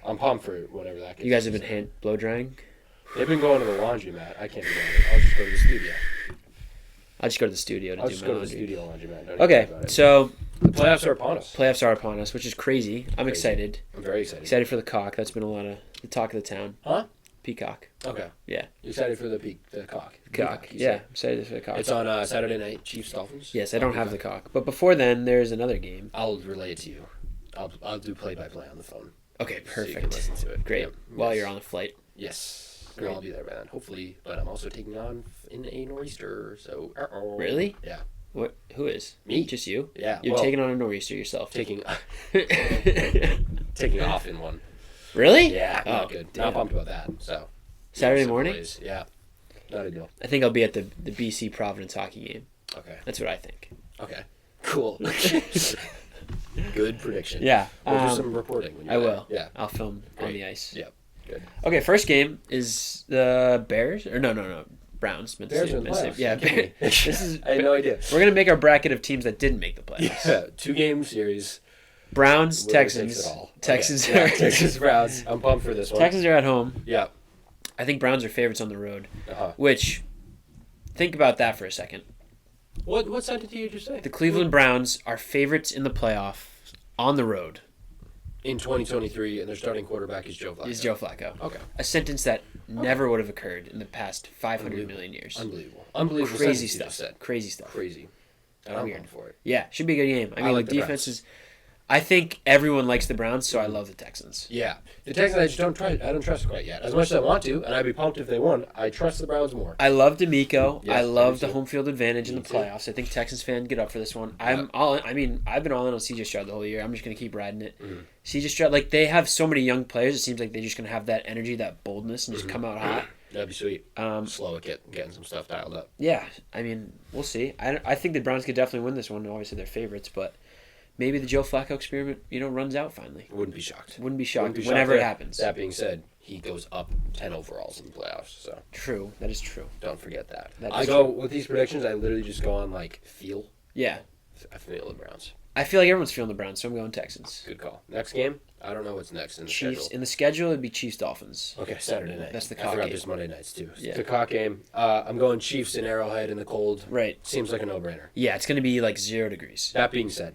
I'm pumped for whatever that gets. You guys have been hand blow drying. They've been going to the laundromat. I can't be bothered. I'll just go to the studio. I'll just go to the studio to I'll do just my go to the laundry. studio laundromat. Don't Okay, even worry about it. so The playoffs are upon us. playoffs are upon us, which is crazy. I'm Crazy. excited. I'm very excited. Excited for the cock. That's been a lot of the talk of the town. Huh? Peacock. Okay. Yeah. You excited for the cock? Cock. you Yeah. said. I'm excited for the cock. It's on Saturday night, Chiefs Dolphins. Yes, I don't have the cock. But before then, there's another game. I'll relay it to you. I'll do play-by-play on the phone. Okay, So you can perfect. listen to it. Great. Yep. While Yes. you're on the flight. Yes. Great. I'll be there, man. Hopefully, but I'm also taking on in a nor'easter. So. Really? Yeah. What? Who is? Me. Just you? Yeah. You're well, taking on a nor'easter yourself. taking taking off in one. Really? Yeah. Oh, Not good. damn. Not pumped about that. So. Saturday Some morning? plays. Yeah. Not a deal. I think I'll be at the BC Providence hockey game. Okay. That's what I think. Okay. Cool. Good prediction. Yeah. We'll do some reporting when you're I there. will. Yeah. I'll film on Great. the ice. Yep. Good. Okay, first game is the Bears. Or no. Browns. Meant to Bears say- are in the meant to say- playoffs. Yeah. You kidding me? This is. I had no idea. We're gonna make our bracket of teams that didn't make the playoffs. Yeah. 2-game series. Browns, Winner takes Texans. it all. Texans. Okay. Are, Yeah, Texans Browns. I'm pumped for this one. Texans are at home. Yeah. I think Browns are favorites on the road. Uh-huh. Which, think about that for a second. What sentence did you just say? The Cleveland Browns are favorites in the playoffs on the road. In 2023, and their starting quarterback is Joe Flacco. Is Joe Flacco. Okay. A sentence that never would have occurred in the past 500 million years. Unbelievable. Unbelievable. Crazy sentence you just stuff. said. Crazy stuff. Crazy. And I'm Weird. pumped for it. Yeah, should be a good game. I mean, like the the defense Browns. is. I think everyone likes the Browns, so I love the Texans. Yeah. The Texans, I just don't try. I don't trust quite yet. As much as I want to, and I'd be pumped if they won. I trust the Browns more. I love D'Amico. Yeah, I love me the too. home field advantage in Me the too. playoffs. I think Texans fan get up for this one. I've been all in on CJ Stroud the whole year. I'm just gonna keep riding it. Mm-hmm. CJ Stroud, like they have so many young players. It seems like they're just gonna have that energy, that boldness, and just come out hot. That'd be sweet. Um, Slow at getting some stuff dialed up. Yeah, I mean, we'll see. I think the Browns could definitely win this one. Obviously, they're favorites, but maybe the Joe Flacco experiment, runs out finally. Wouldn't be shocked. Wouldn't be shocked Wouldn't be whenever shocked it that- happens. That being said, he goes up 10 overalls in the playoffs, so True, that is true. don't forget that. That I is go true. with these predictions. I literally just go on feel. Yeah, I feel the Browns. I feel like everyone's feeling the Browns, so I'm going Texans. Good call. Next game. I don't know what's next in the Chiefs schedule. in the schedule, it'd be Chiefs Dolphins. Okay, Saturday night. That's the I cock forgot game. there's Monday nights too. Yeah. The cock game. I'm going Chiefs in Arrowhead in the cold. Right. Seems like a no-brainer. Yeah, it's gonna be like 0 degrees. That being said,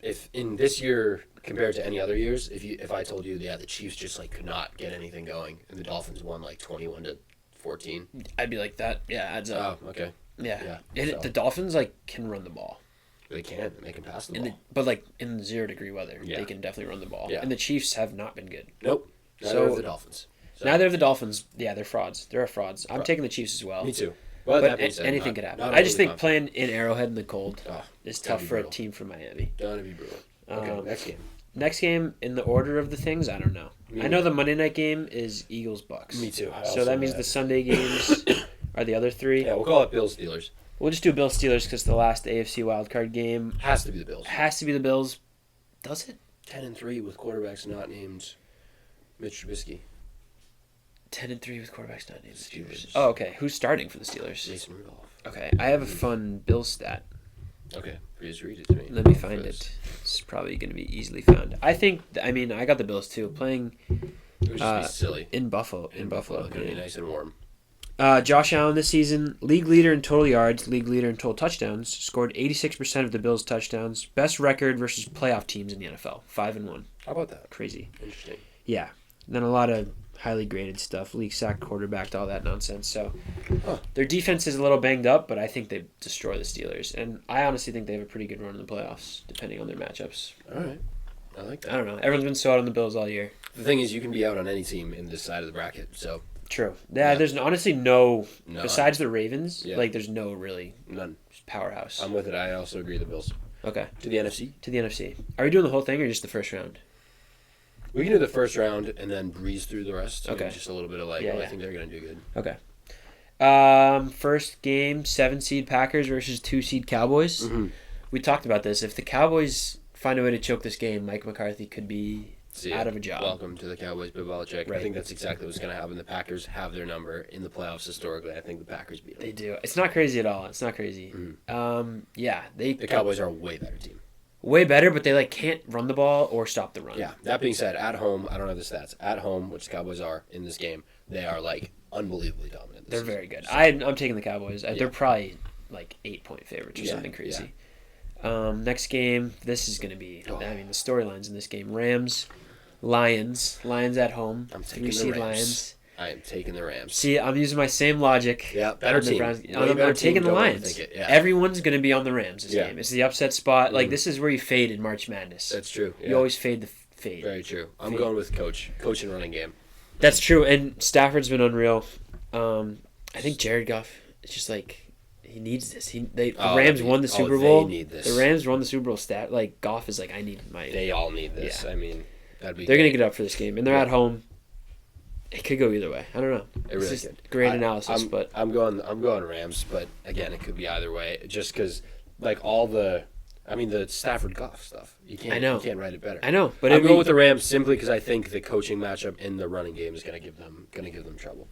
if in this year compared to any other years, if I told you, the Chiefs just could not get anything going, and the Dolphins won 21-14. I'd be like that. Yeah, adds up. Oh, okay. Yeah. yeah, And so. the Dolphins can run the ball. They can pass the ball. But like in 0-degree weather, Yeah. they can definitely run the ball. Yeah. And the Chiefs have not been good. Nope. Neither of the Dolphins. So. Neither of the Dolphins. Yeah, they're frauds. They're frauds. I'm taking the Chiefs as well. Me too. But that being said, anything could happen. I just think playing in Arrowhead in the cold is tough for a team from Miami. Gonna be brutal. Okay, next game. Next game, in the order of the things, I don't know. I know the Monday night game is Eagles-Bucks. Me too. So that means the Sunday games are the other three. Yeah, we'll call it Bills Steelers. We'll just do Bills Steelers because the last AFC wildcard game has to be the Bills. Has to be the Bills. Does it? 10-3 with quarterbacks not named Mitch Trubisky. 10-3 with quarterbacks not named Steelers. Oh, okay. Who's starting for the Steelers? Jason Rudolph. Okay, I have a fun Bill stat. Okay, please read it to me. Let me find it. It's probably going to be easily found. I got the Bills too. Playing it would just be silly. In Buffalo. It's going to be nice and warm. Josh Allen this season, league leader in total yards, league leader in total touchdowns, scored 86% of the Bills' touchdowns. Best record versus playoff teams in the NFL, 5-1. How about that? Crazy. Interesting. Yeah. Then a lot of highly graded stuff, league sack, quarterbacked, all that nonsense. So their defense is a little banged up, but I think they destroy the Steelers. And I honestly think they have a pretty good run in the playoffs, depending on their matchups. All right. I like that. I don't know. Everyone's been so out on the Bills all year. The thing is, you can be out on any team in this side of the bracket, so... True. Yeah, there's honestly no besides the Ravens, there's no really powerhouse. I'm with it. I also agree the Bills. Okay. To the NFC? To the NFC. Are we doing the whole thing or just the first round? We can do the first round and then breeze through the rest. Okay. Just a little bit of I think they're going to do good. Okay. First game, 7-seed Packers versus 2-seed Cowboys. Mm-hmm. We talked about this. If the Cowboys find a way to choke this game, Mike McCarthy could be out of a job. Welcome to the Cowboys, Bill Belichick. Right. I think that's exactly what's going to happen. The Packers have their number in the playoffs historically. I think the Packers beat them. They do. It's not crazy at all. It's not crazy. Mm-hmm. The Cowboys are a way better team. Way better, but they can't run the ball or stop the run. Yeah. That being said, at home, I don't have the stats. At home, which the Cowboys are in this game, they are unbelievably dominant. They're very good. I'm taking the Cowboys. They're probably 8-point favorites or something crazy. Yeah. Next game, this is going to be. The storylines in this game: Rams, Lions at home. I'm taking the 3-seed Rams. Lions. I am taking the Rams. See, I'm using my same logic. Yeah, better team. I'm taking the Lions. Everyone's going to be on the Rams this game. It's the upset spot. This is where you fade in March Madness. That's true. Yeah. You always fade the fade. Very true. I'm going with Coach and running game. That's true, and Stafford's been unreal. I think Jared Goff is just he needs this. The Rams won the Super Bowl. They need this. The Rams won the Super Bowl. Goff is I need my. They all need this. Yeah. I mean, they're going to get up for this game, and they're at home. It could go either way. I don't know. It really could. Great analysis, but I'm going Rams, but again, it could be either way. Just because, the Stafford Goff stuff, you can't write it better. I know, but I'm going with the Rams simply because I think the coaching matchup in the running game is going to give them trouble.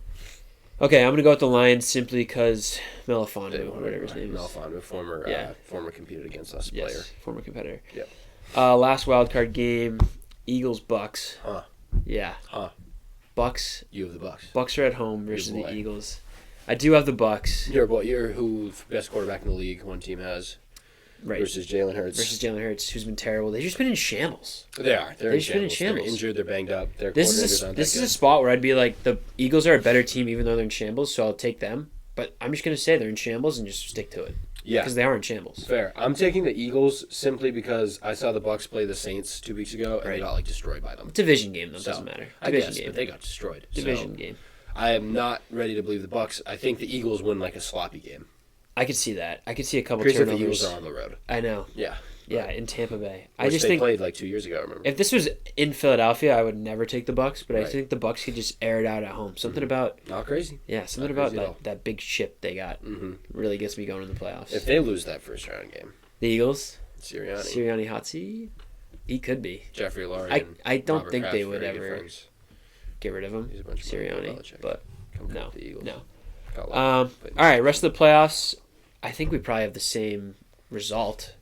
Okay, I'm going to go with the Lions simply because Melifonwu, whatever his name is. Melifonwu, former competed against us player. Yes, former competitor. Yep. Last wildcard game, Eagles-Bucks. Huh. Yeah. Huh. Bucks. You have the Bucks. Bucks are at home versus the Eagles. I do have the Bucks. You're who best quarterback in the league one team has. Right. Versus Jalen Hurts. Who's been terrible. They've just been in shambles. They are. They've just been in shambles. They're injured. They're banged up. This is a spot where I'd be the Eagles are a better team even though they're in shambles, so I'll take them. But I'm just going to say they're in shambles and just stick to it. Yeah. Because they are in shambles. Fair. I'm taking the Eagles simply because I saw the Bucks play the Saints 2 weeks ago and they got destroyed by them. Division game, though. Doesn't matter. Division game. But they got destroyed. Division game. I am not ready to believe the Bucks. I think the Eagles win a sloppy game. I could see that. I could see a couple turnovers. turnovers. The Eagles are on the road. I know. Yeah. Yeah, in Tampa Bay. Which they played 2 years ago, I remember. If this was in Philadelphia, I would never take the Bucks, but I think the Bucks could just air it out at home. Something about not crazy. Yeah, something about that big ship they got really gets me going in the playoffs. If they lose that first round game, the Eagles, Sirianni hot seat, he could be. Jeffrey Lurie. I don't Robert think Kraft they would ever get rid of him. He's a bunch of Sirianni, but no. All right, rest of the playoffs. I think we probably have the same result.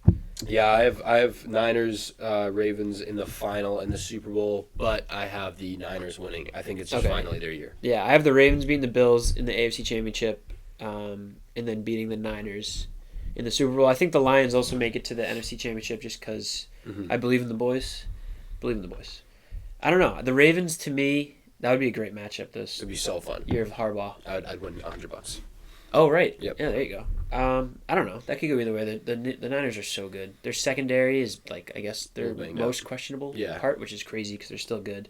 Yeah, I have Niners, Ravens in the final in the Super Bowl, but I have the Niners winning. I think it's just finally their year. Yeah, I have the Ravens beating the Bills in the AFC Championship, and then beating the Niners in the Super Bowl. I think the Lions also make it to the NFC Championship just because I believe in the boys. I don't know. The Ravens, to me, that would be a great matchup. This would be so fun. Year of Harbaugh. I'd win $100. Oh, right. Yep. Yeah, there you go. I don't know. That could go either way. The Niners are so good. Their secondary is like I guess their most questionable part, which is crazy because they're still good.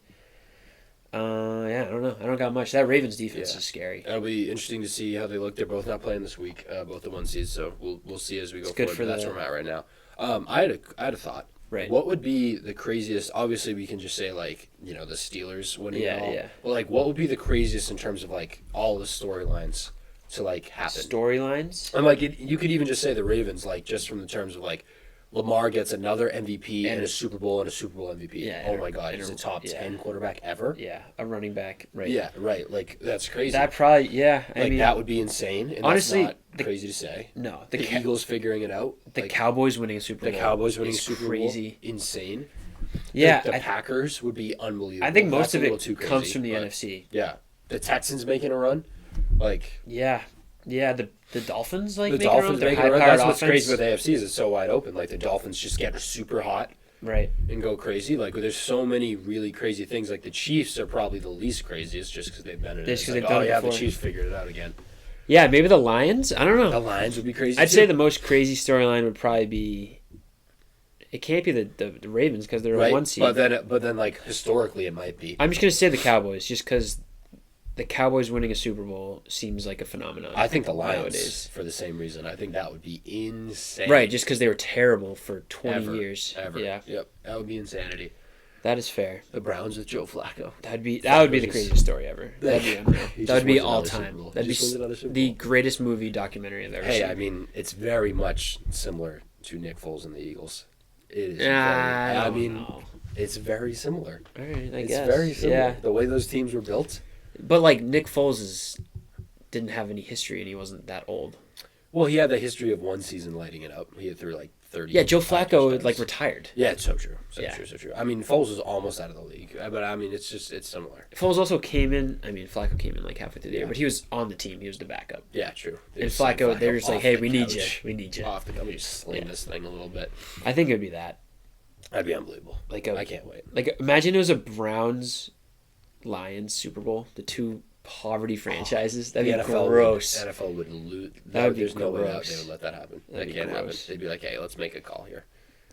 Yeah, I don't know. I don't got much. That Ravens defense is scary. It'll be interesting to see how they look. They're both not playing this week, both the one seeds. So we'll see as we go forward. But that's where I'm at right now. I had a thought. Right. What would be the craziest? Obviously, we can just say like the Steelers winning. Yeah. Well, like what would be the craziest in terms of like all the storylines to like happen? Storylines. And like you could even just say the Ravens, like just from the terms of like Lamar gets another MVP and a Super Bowl and a Super Bowl MVP. Yeah. Oh my God, he's a top 10 quarterback ever. Yeah, a running back. Right. Yeah, right. Like that's crazy. That probably I mean that would be insane. And honestly, that's not crazy to say. No, the Eagles figuring it out. The Cowboys winning a Super Bowl. The Cowboys winning Super Bowl. Crazy. Insane. Yeah, the Packers would be unbelievable. I think most of it comes from the NFC. Yeah, the Texans making a run. Like the Dolphins the Dolphins making a run. That's what's crazy with AFC is it's so wide open. Like the Dolphins just get super hot, right, and go crazy. Like there's so many really crazy things. Like the Chiefs are probably the least craziest, just because they've been in it. Just because they've done it before. The Chiefs figured it out again. Yeah, maybe the Lions. I don't know. The Lions would be crazy. I'd say the most crazy storyline would probably be. It can't be the Ravens because they're a one seed. But then like historically it might be. I'm just gonna say the Cowboys just because. The Cowboys winning a Super Bowl seems like a phenomenon. I think the Lions nowadays. For the same reason. I think that would be insane. Right, just because they were terrible for 20 years. Ever. Yeah. Yep. That would be insanity. That is fair. The Browns with Joe Flacco. That would be the craziest story ever. That'd be unreal. That would be all time. That'd be the greatest movie documentary I've ever seen. Hey, I mean, it's very much similar to Nick Foles and the Eagles. It is. I mean, it's very similar. All right, I guess. It's very similar. Yeah. The way those teams were built. But like Nick Foles didn't have any history and he wasn't that old. Well, he had the history of one season lighting it up. He had through like 30. Yeah, Joe Flacco like retired. Yeah, it's so true. So true. I mean, Foles is almost out of the league, but I mean, it's similar. Foles also came in. I mean, Flacco came in like halfway through the year, but he was on the team. He was the backup. Yeah, true. And Flacco, they were just like, "Hey, we need you. We need you." Off the couch, just sling this thing a little bit. I think it'd be that. That'd be unbelievable. I can't wait. Like, imagine it was a Browns Lions Super Bowl, the two poverty franchises. That'd be gross. NFL would lose. There's no way they would let that happen. That can't happen. They'd be like, "Hey, let's make a call here."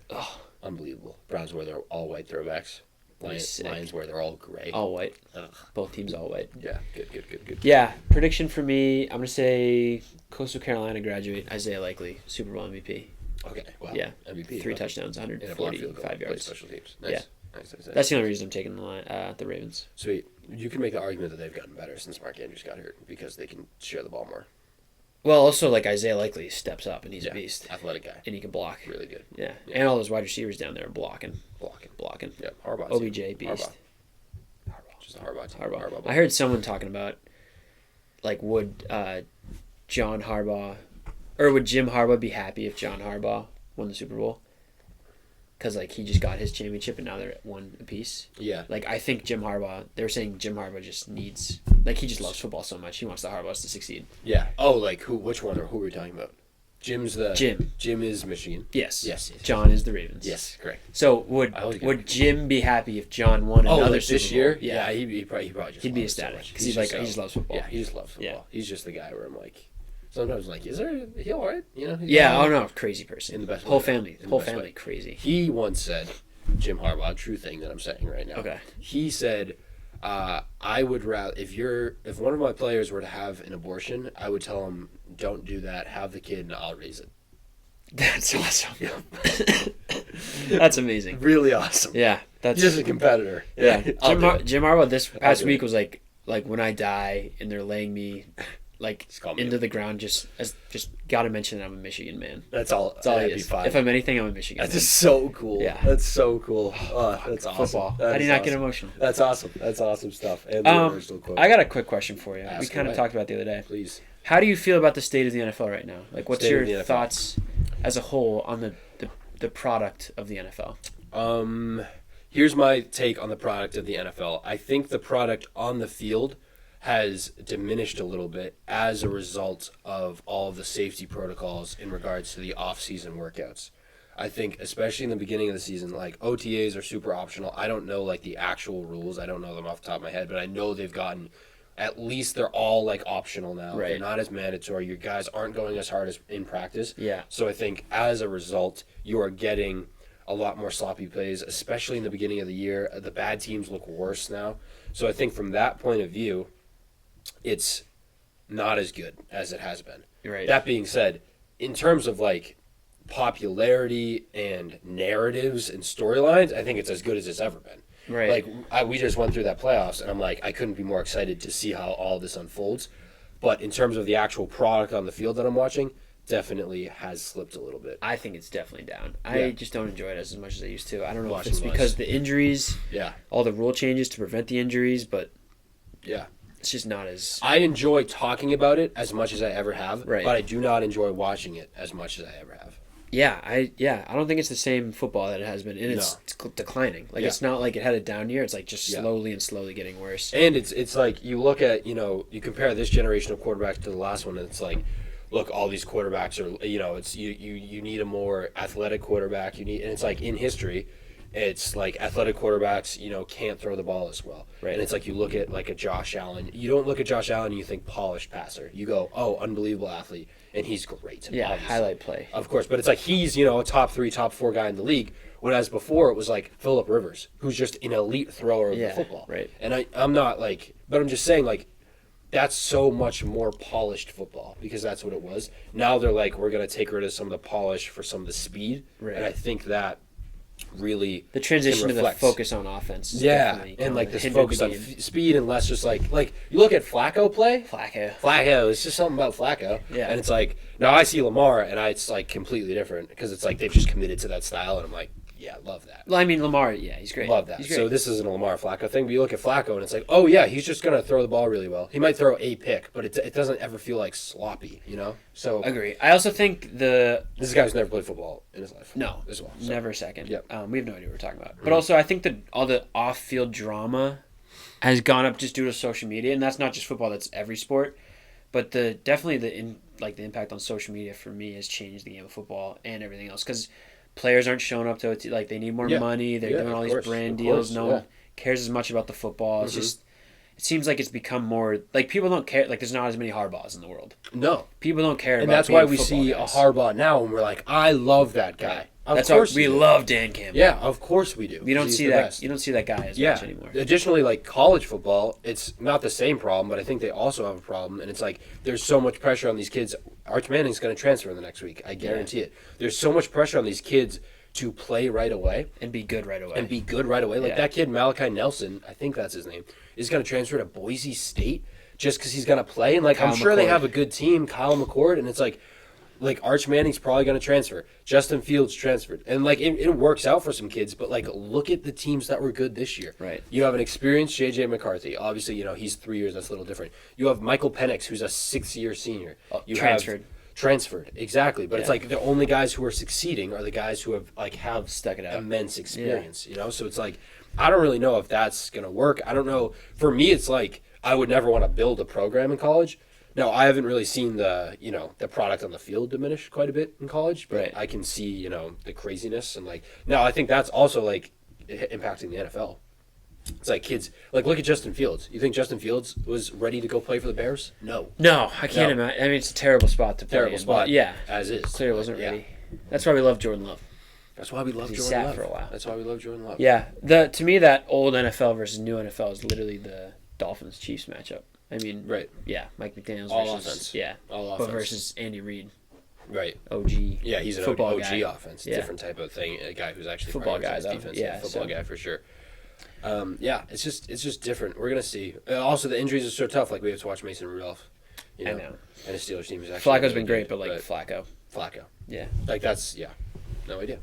Oh, unbelievable. Browns wear their all white throwbacks. Lions wear they're all gray. All white. Ugh. Both teams all white. Yeah, good. Yeah, prediction for me, I'm gonna say Coastal Carolina graduate. Isaiah Likely, Super Bowl MVP. Okay. Wow. Yeah. MVP. 3 touchdowns, 145 yards. Special teams. Nice. Yeah. Nice. That's the only reason I'm taking the Ravens. Sweet. You can make the argument that they've gotten better since Mark Andrews got hurt because they can share the ball more. Well, also like Isaiah Likely steps up and he's a beast. Athletic guy. And he can block. Really good. Yeah. And all those wide receivers down there are blocking. Yep. Harbaugh. OBJ beast. Harbaugh. Just a Harbaugh team. Harbaugh. I heard someone talking about like would Jim Harbaugh be happy if John Harbaugh won the Super Bowl? Because like he just got his championship and now they're at one apiece. Yeah. Like I think Jim Harbaugh. They were saying Jim Harbaugh just needs like he just loves football so much. He wants the Harbaughs to succeed. Yeah. Oh, like who? Which one? Or who are we talking about? Jim is Michigan. Yes. John is the Ravens. Yes, correct. So would Jim be happy if John won another Super this Bowl? year? Yeah, he'd probably just. He'd be ecstatic because he just loves football. Yeah, he just loves football. Yeah. He's just the guy where I'm like. Sometimes like, is he all right? You know? Yeah, I don't know. Crazy person. In the best whole way. family, crazy. He once said, Jim Harbaugh, true thing that I'm saying right now. Okay. He said, I would rather if one of my players were to have an abortion, I would tell him, don't do that. Have the kid, and I'll raise it. That's awesome. That's amazing. Really awesome. Yeah, that's just a competitor. Yeah, Jim Harbaugh this past week was like when I die and they're laying me. Like into the ground, just gotta mention that I'm a Michigan man. That's all. That's all he is. If I'm anything, I'm a Michigan. That's just so cool. Yeah, that's so cool. That's awesome. Football. How do you not get emotional? That's awesome. That's awesome stuff. And I got a quick question for you. We kind of talked about it the other day. Please. How do you feel about the state of the NFL right now? Like, what's your thoughts as a whole on the product of the NFL? Here's my take on the product of the NFL. I think the product on the field has diminished a little bit as a result of all of the safety protocols in regards to the off-season workouts. I think especially in the beginning of the season, like OTAs are super optional. I don't know like the actual rules. I don't know them off the top of my head, but I know they've gotten at least they're all like optional now. Right. They're not as mandatory. Your guys aren't going as hard as in practice. Yeah. So I think as a result, you are getting a lot more sloppy plays, especially in the beginning of the year. The bad teams look worse now. So I think from that point of view, it's not as good as it has been. Right. That being said, in terms of like popularity and narratives and storylines, I think it's as good as it's ever been. Right. Like we just went through that playoffs, and I'm like, I couldn't be more excited to see how all this unfolds. But in terms of the actual product on the field that I'm watching, definitely has slipped a little bit. I think it's definitely down. Yeah. I just don't enjoy it as much as I used to. I don't know if it's Watching because less. the injuries, Yeah, all the rule changes to prevent the injuries, but yeah. it's just not as... I enjoy talking about it as much as I ever have, Right. but I do not enjoy watching it as much as I ever have. I don't think it's the same football that it has been, and it's declining. Like, it's not like it had a down year. It's like just slowly getting worse. And it's like you look at, you compare this generation of quarterbacks to the last one, and it's like, look, all these quarterbacks are, it's you need a more athletic quarterback. And it's like in history, it's like athletic quarterbacks, can't throw the ball as well. Right. And it's like you look at like a Josh Allen. You don't look at Josh Allen and you think polished passer. You go, oh, unbelievable athlete. And he's great. Yeah, obviously. highlight play. Of course, but it's like he's, a top 3, top 4 guy in the league. Whereas before it was like Phillip Rivers, who's just an elite thrower of the football. Right. And I'm not like, but I'm just saying like, that's so much more polished football because that's what it was. Now they're like, we're going to take rid of some of the polish for some of the speed. Right. And I think that really The transition to the reflects. focus on offense. Is Yeah, definitely and like this hindered focus the on game. speed and less just like you look at Flacco play. Flacco. It's just something about Flacco. Yeah. And it's like, now I see Lamar and it's like completely different because it's like they've just committed to that style and I'm like, yeah, love that. Well, I mean, Lamar, he's great. Love that. He's great. So this isn't a Lamar Flacco thing, but you look at Flacco and it's like, oh yeah, he's just going to throw the ball really well. He might throw a pick, but it doesn't ever feel like sloppy, So Agree. I also think this is a guy who's never played football in his life. No, as well. So. never a second. Yep. We have no idea what we're talking about. But also, I think that all the off-field drama has gone up just due to social media, and that's not just football; that's every sport. But the impact on social media for me has changed the game of football and everything else because players aren't showing up to it. Like they need more money. They're doing all these brand deals. No one cares as much about the football. It's just. It seems like it's become more like people don't care. Like there's not as many Harbaughs in the world. No, people don't care. And about that's why being we football see guys. a Harbaugh now, and we're like, I love that guy. Right. Of That's course why we do. love Dan Campbell. Yeah, of course we do. You don't He's see the that. best. You don't see that guy as much anymore. Additionally, like college football, it's not the same problem, but I think they also have a problem. And it's like there's so much pressure on these kids. Arch Manning's going to transfer in the next week. I guarantee it. There's so much pressure on these kids to play right away and be good right away. Like that kid Malachi Nelson, I think that's his name, is going to transfer to Boise State just because he's going to play. And like I'm sure they have a good team, Kyle McCord, and it's like Arch Manning's probably going to transfer. Justin Fields transferred. And, it works out for some kids, but, look at the teams that were good this year. Right. You have an experienced J.J. McCarthy. Obviously, he's 3 years. That's a little different. You have Michael Penix, who's a 6-year senior. You transferred, exactly. But it's like the only guys who are succeeding are the guys who have stuck it out, immense experience, So it's like, I don't really know if that's going to work. I don't know. For me, it's like I would never want to build a program in college. No, I haven't really seen the product on the field diminish quite a bit in college, but I can see, the craziness and I think that's also impacting the NFL. It's like kids, look at Justin Fields. You think Justin Fields was ready to go play for the Bears? No, I can't imagine. I mean, it's a terrible spot to play. Terrible spot. Yeah, as is. Clearly wasn't ready. That's why we love Jordan Love. That's why we love Jordan sat Love. for a while. That's why we love Jordan Love. Yeah, to me that old NFL versus new NFL is literally the Dolphins Chiefs matchup. I mean, right? Yeah, Mike McDaniel's all versus offense. Yeah, all offense. But versus Andy Reid. Right. OG. Yeah, he's an football OG guy. offense. Yeah. Different type of thing. A guy who's actually football guy. Defense. Yeah, football guy for sure. It's just different. We're gonna see. Also, the injuries are so tough. We have to watch Mason Rudolph. I know. And the Steelers team is actually. Flacco's been great, but Flacco. Yeah. No idea.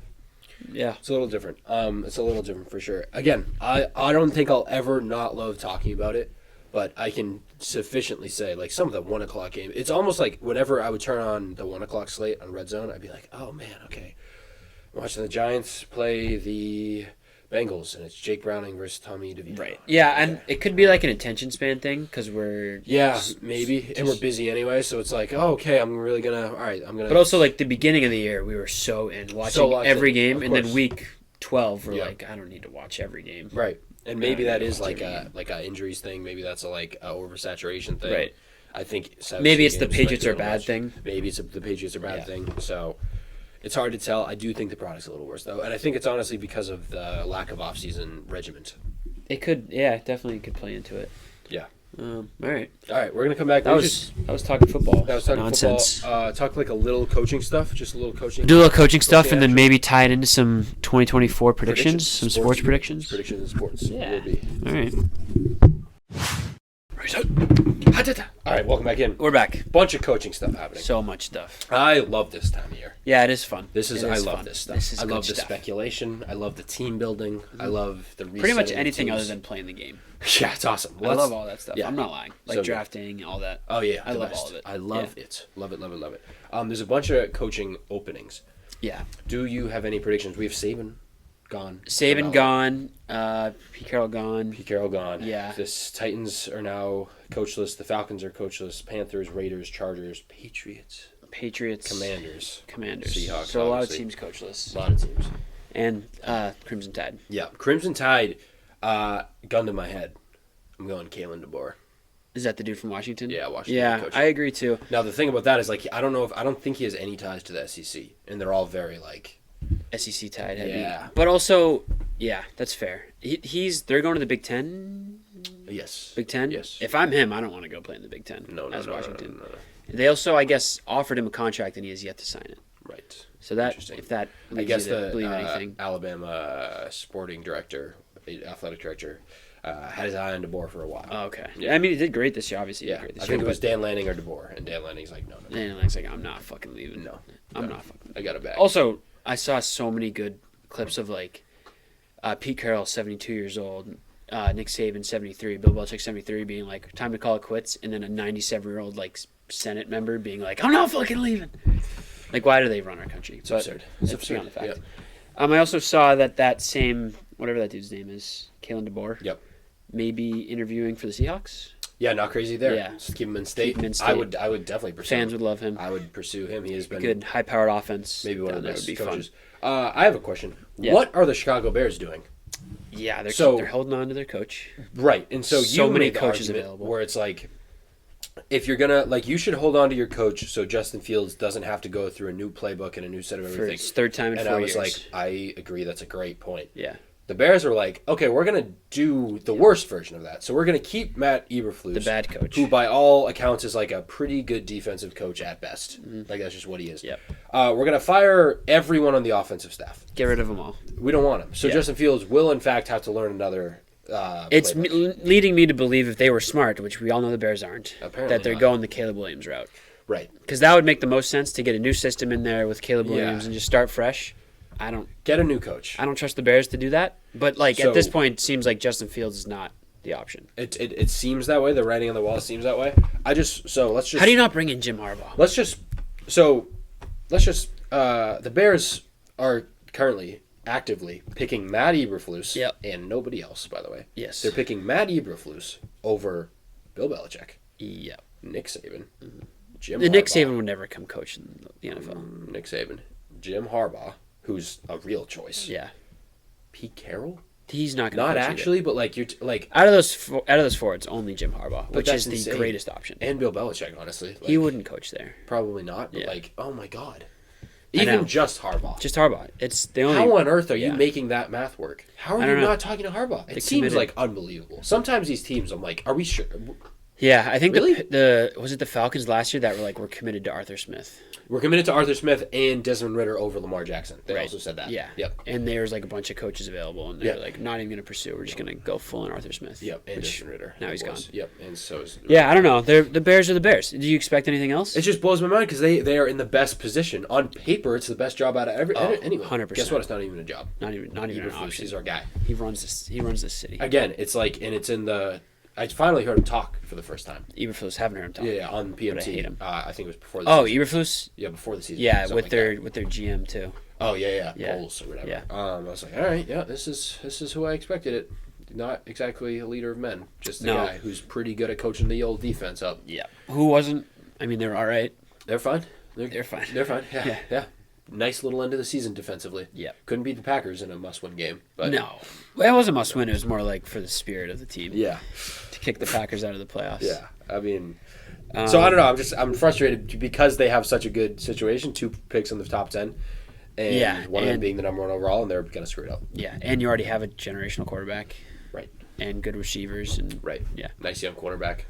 Yeah. It's a little different. It's a little different for sure. Again, I don't think I'll ever not love talking about it, but I can sufficiently say some of the 1 o'clock game. It's almost like whenever I would turn on the 1 o'clock slate on Red Zone, I'd be like, oh man, okay, I'm watching the Giants play the Bengals, and it's Jake Browning versus Tommy DeVito. Right. Yeah, and it could be an attention span thing because we're maybe, and we're busy anyway. So it's like, oh, okay, I'm gonna. But also, the beginning of the year, we were so in watching every game, and then week 12, we're Yeah. like, I don't need to watch every game. Right. And maybe Yeah, that I is watch like every a injuries thing. Maybe that's a oversaturation thing. Right. I think 17 Maybe it's the games Patriots might are be a bad little thing. much. Maybe it's the Patriots are bad Yeah. thing. So it's hard to tell. I do think the product's a little worse though, and I think it's honestly because of the lack of off-season regiment. It could, yeah, definitely could play into it. Yeah. All right. All right, we're gonna come back. That was talking football. That was talking nonsense. football. Talk like a little coaching stuff, just a little coaching. Do a little coaching stuff and then action. maybe tie it into some 2024 predictions, some sports predictions. Predictions in sports. Yeah. Will be. All right. All right, welcome back in. We're back. Bunch of coaching stuff happening. So much stuff. I love this time of year. Yeah, it is fun. I It love fun. this stuff. This is I good love the stuff. speculation. I love the team building. I love the Pretty much resetting of anything teams. other than playing the game. Yeah, it's awesome. I love all that stuff. yeah. I'm not lying. Like So good. drafting, all that. Oh yeah, I the love best. all of it. I love it. Love it. Love it. Love it. There's a bunch of coaching openings. Yeah. Do you have any predictions? We have Saban gone. Saban gone. Pete Carroll gone. Pete Carroll gone. Yeah. The Titans are now coachless. The Falcons are coachless. Panthers, Raiders, Chargers, Patriots, Commanders. Seahawks. So a lot of obviously. teams coachless. A lot of teams. And Crimson Tide. Yeah, Crimson Tide. Gun to my head. I'm going Kalen DeBoer. Is that the dude from Washington? Yeah, Washington. Yeah, coach. I agree too. Now the thing about that is I don't think he has any ties to the SEC, and they're all very SEC Tide heavy. Yeah. But also, yeah, that's fair. They're going to the Big Ten. yes. Big Ten. Yes. If I'm him, I don't want to go play in the Big Ten. No, as no, Washington. no. They also, I guess, offered him a contract and he has yet to sign it. Right. So that, Interesting. if that I leads guess you to the believe anything. Alabama sporting director, athletic director, had his eye on DeBoer for a while. Oh, okay. Yeah. I mean, he did great this year. Obviously, he Yeah, did great this I year. think it was Dan Lanning or DeBoer, and Dan Lanning's like, no. And I was like, I'm not fucking leaving. No. I'm not fucking. I got it back. Also, I saw so many good clips of Pete Carroll, 72 years old, Nick Saban, 73, Bill Belichick, 73, being like, time to call it quits, and then a 97-year-old Senate member being like, I'm not fucking leaving. Like, why do they run our country? It's absurd. It's absurd. Beyond the fact. Yep. I also saw that same, whatever that dude's name is, Kalen DeBoer, Yep. may be interviewing for the Seahawks. Yeah, not crazy there. Yeah. Just keep him in state. Keep him in state. I would definitely pursue Fans him. would love him. I would pursue him. He has been Good, high-powered offense. maybe one down of the there best would be coaches. fun. I have a question. Yeah. What are the Chicago Bears doing? Yeah, they're So- holding on to their coach. Right, and so So you many made the coaches argument available. where it's like, if you're gonna you should hold on to your coach so Justin Fields doesn't have to go through a new playbook and a new set of For everything. his third time in And 4 I was years. like, I agree, that's a great point. Yeah. The Bears are like, okay, we're gonna do the worst version of that. So we're gonna keep Matt Eberflus, The bad coach. who by all accounts is like a pretty good defensive coach at best. Like that's just what he is. Yep. We're gonna fire everyone on the offensive staff. Get rid of them all. We don't want him. So Yeah. Justin Fields will in fact have to learn another. It's playbook. leading me to believe if they were smart, which we all know the Bears aren't, Apparently that they're not. going the Caleb Williams route. Right. Because that would make the most sense to get a new system in there with Caleb Williams Yeah. and just start fresh. I don't Get a new coach. trust the Bears to do that. But So- at this point, it seems like Justin Fields is not the option. It seems that way. The writing on the wall seems that way. Let's just. How do you not bring in Jim Harbaugh? The Bears are currently actively picking Matt Eberflus Yep. and nobody else, by the way. Yes. They're picking Matt Eberflus over Bill Belichick, Yeah. Nick Saban, Jim The Nick Harbaugh, Saban would never come coach in the NFL. Nick Saban, Jim Harbaugh, who's a real choice. Yeah. Pete Carroll? He's not going to Not coach either. actually, but like Out of those four, it's only Jim Harbaugh, which that's is the insane. greatest option. and Bill Belichick, honestly. He wouldn't coach there. Probably not, but Yeah. oh my god. I know. Even just Harbaugh. Just Harbaugh. It's the only. How on earth are yeah. you making that math work? How are I you don't know. not talking to Harbaugh? It They seems committed. like unbelievable. Sometimes these teams, I'm like, are we sure? Yeah, I think Really? the was it the Falcons last year that were like, we're committed to Arthur Smith. We're committed to Arthur Smith and Desmond Ritter over Lamar Jackson. They Right. also said that. Yeah. Yep. And there's like a bunch of coaches available, and they're Yeah. like, not even going to pursue. We're just going to go full on Arthur Smith. Yep. And Which, Desmond Ritter. now It he's was. gone. Yep. And so is. Yeah, I don't know. The Bears are the Bears. Do you expect anything else? It just blows my mind because they are in the best position. On paper, it's the best job out of anyone. 100%. Guess what? It's not even a job. not even an Eberflus, option. he's our guy. He runs this city. Again, it's like, and it's in the. I finally heard him talk for the first time. Eberflus, haven't heard him talk. Yeah, on PMT. But I hate him. I think it was before the Oh, season. Eberflus. Yeah, before the season. Yeah, something with like their that. with their GM too. Oh yeah, Yeah. Poles or whatever. Yeah. I was like, all right, yeah, this is who I expected it. Not exactly a leader of men, just a No. guy who's pretty good at coaching the old defense up. Yeah. Who wasn't? I mean, they were all right. They're fine. They're fine. They're fine. Yeah, Yeah. yeah. nice little end of the season defensively. Yeah. Couldn't beat the Packers in a must-win game. But No. Well, it wasn't a must-win. It was more like for the spirit of the team. Yeah. To kick the Packers out of the playoffs. Yeah. I mean, so I don't know. I'm frustrated because they have such a good situation. 2 picks in the top 10. And one of them being the number 1 overall, and they're going to screw it up. Yeah, and you already have a generational quarterback. Right. And good receivers. And Right. Yeah. Nice young quarterback.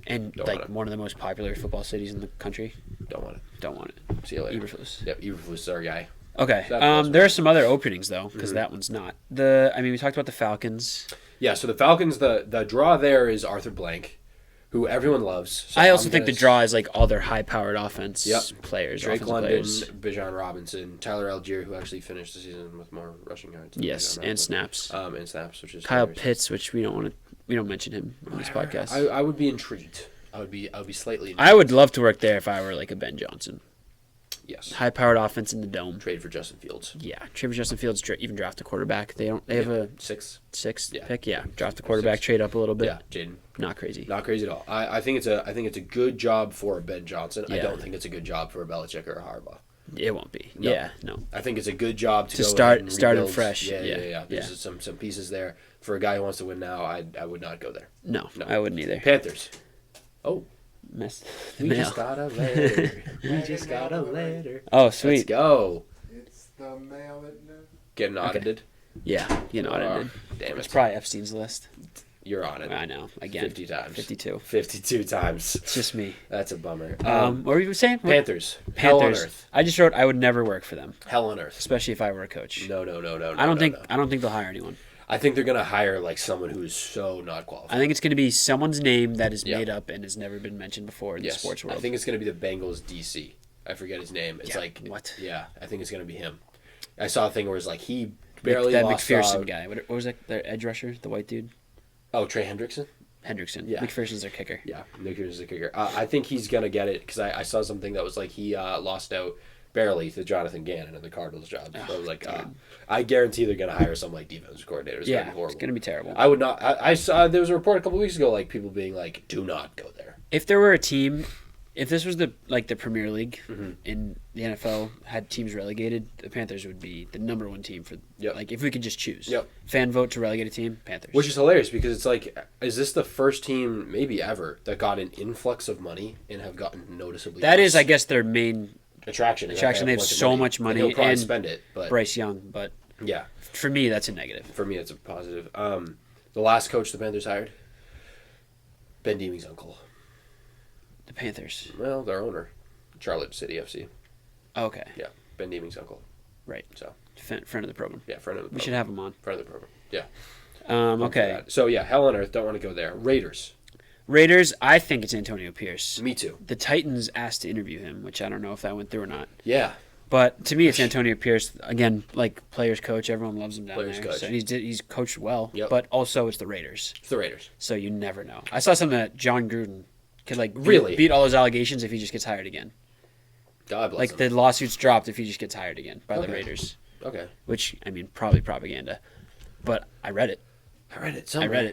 And one of the most popular football cities in the country. Don't want it. Don't want it. See you later. Eberflus. Yep, Eberflus is our guy. Okay. There are some other openings, though, because that one's not. We talked about the Falcons. Yeah, so the Falcons, the draw there is Arthur Blank, who everyone loves. So I also think the draw is like all their high-powered offense players. Drake London, players. Bijan Robinson, Tyler Algier, who actually finished the season with more rushing yards. Yes, and snaps. And snaps, which is Kyle hilarious. Pitts, which we don't mention him on this podcast. I would be intrigued. I would be slightly intrigued. I would love to work there if I were like a Ben Johnson. Yes. High-powered offense in the dome. Trade for Justin Fields. Yeah, trade for Justin Fields. Even draft a quarterback. They have a sixth pick. Yeah, draft a quarterback. Trade up a little bit. Yeah, Jaden. Not crazy. Not crazy at all. I think it's a good job for Ben Johnson. Yeah. I don't think it's a good job for a Belichick or a Harbaugh. It won't be. No. Yeah, no. I think it's a good job to go start and him rebuild. fresh. Yeah. There's some pieces there for a guy who wants to win now. I would not go there. No, I wouldn't either. Panthers. Oh, Missed. we just got a letter. We just got a letter. Oh, sweet. Let's go. It's the mail at noon. Getting audited. Yeah, you know what I did. Damn It's it. probably Epstein's list. You're on it. I know. Again. 50 times. 52. 52 times. It's just me. That's a bummer. What were you saying? Panthers. Hell on Panthers. earth. I just wrote I would never work for them, Hell on earth. especially if I were a coach. No. I don't think they'll hire anyone. I think they're gonna hire like someone who's so not qualified. I think it's going to be someone's name that is made up and has never been mentioned before in the sports world. I think it's gonna be the Bengals DC. I forget his name. It's what? Yeah, I think it's gonna be him. I saw a thing where it's like he barely that lost. McPherson guy. What was that? Their edge rusher, the white dude. Oh, Trey Hendrickson. Yeah. McPherson's their kicker. Yeah, McPherson's the kicker. I think he's gonna get it because I saw something that was like he lost out barely to Jonathan Gannon in the Cardinals job. So I was like, I guarantee they're gonna hire some like defensive coordinator. It's gonna be horrible. It's gonna be terrible. I would not. I saw there was a report a couple weeks ago like people being like, do not go there. If there were a team, if this was the Premier League Mm-hmm. and the NFL had teams relegated, the Panthers would be the number 1 team for. Yep. Like if we could just choose. Yep. Fan vote to relegate a team, Panthers. Which is hilarious because it's like, is this the first team maybe ever that got an influx of money and have gotten noticeably? That less is, I guess, their main attraction. They have so much money. And he'll probably and spend it, but Bryce Young, but yeah, for me that's a negative. for me it's a positive. The last coach the Panthers hired, Ben Deeming's uncle. The Panthers. Well, their owner, Charlotte City FC. Okay. Yeah, Ben Deeming's uncle. Right. So Friend of the program. yeah, friend of the program. We should have him on. Friend of the program. Yeah. Okay. So yeah, hell on earth. Don't want to go there. Raiders. Raiders. I think it's Antonio Pierce. Me too. The Titans asked to interview him, which I don't know if that went through or not. Yeah. But to me, it's Antonio Pierce. Again, like players coach, everyone loves him down Players there. coach. So he's coached well. Yep. But also, it's the Raiders. It's the Raiders. So you never know. I saw something that John Gruden could Really? beat all those allegations if he just gets hired again. God bless The him. lawsuits dropped if he just gets hired again by the Okay. Raiders. Okay. Which probably propaganda. But I read it. I read it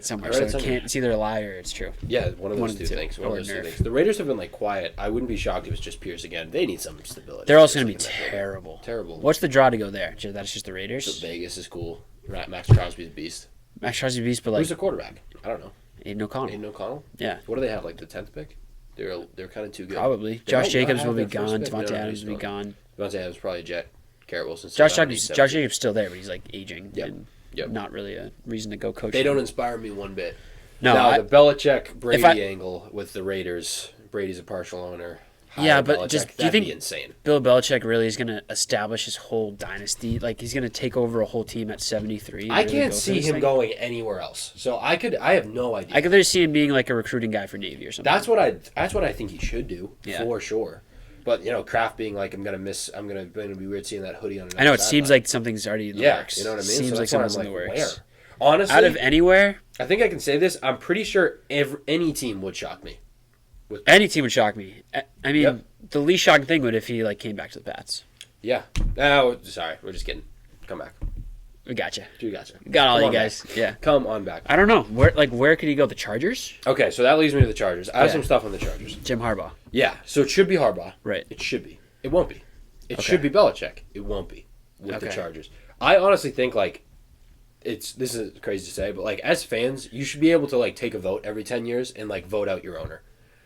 somewhere. So it's either a lie or it's true. Yeah, one of One those of two the two. things. Or nerf. The Raiders have been like quiet. I wouldn't be shocked if it's just Pierce again. They need some stability. They're also going to be terrible. Terrible. What's the draw to go there? That's just the Raiders? So Vegas is cool. Max Crosby's a beast. Max Crosby beast, but Who's the quarterback? I don't know. Aiden O'Connell. Aiden O'Connell? Yeah, What do they have? Like the 10th pick? They're kind of too good. probably. They Josh might Jacobs not will be have their first gone. pick. We Devontae don't know Adams who's will be still- gone. Devontae Adams probably a Jet. Garrett Wilson. Josh Jacobs still there, but he's like aging Yep. and Yep. not really a reason to go coach. They don't inspire me one bit. No, Now, the Belichick Brady I- angle with the Raiders. Brady's a partial owner. Yeah, Hire but Belichick, just do you that'd think be insane? Bill Belichick really is going to establish his whole dynasty? Like he's going to take over a whole team at 73? I can't see him going anywhere else. So I have no idea. I could literally see him being like a recruiting guy for Navy or something. That's what I think he should do for sure. But Kraft being like, I'm gonna be weird seeing that hoodie on. I know it seems like something's already in the works. You know what I mean. Seems so like something's in the works. Where? Honestly, Out of anywhere, I think I can say this. I'm pretty sure any team would shock me. any team would shock me. I mean, Yep. the least shocking thing would if he came back to the Pats. Yeah. Oh, sorry. We're just kidding. Come back. We got you. We gotcha. Got all Come you on guys. back. Yeah. Come on back. I don't know where could he go? The Chargers? Okay, so that leads me to the Chargers. I have Yeah. some stuff on the Chargers. Jim Harbaugh. Yeah. So it should be Harbaugh. Right. It should be. It won't be. It Okay. should be Belichick. It won't be with the Okay. Chargers. I honestly think this is crazy to say, but as fans, you should be able to take a vote every 10 years and vote out your owner.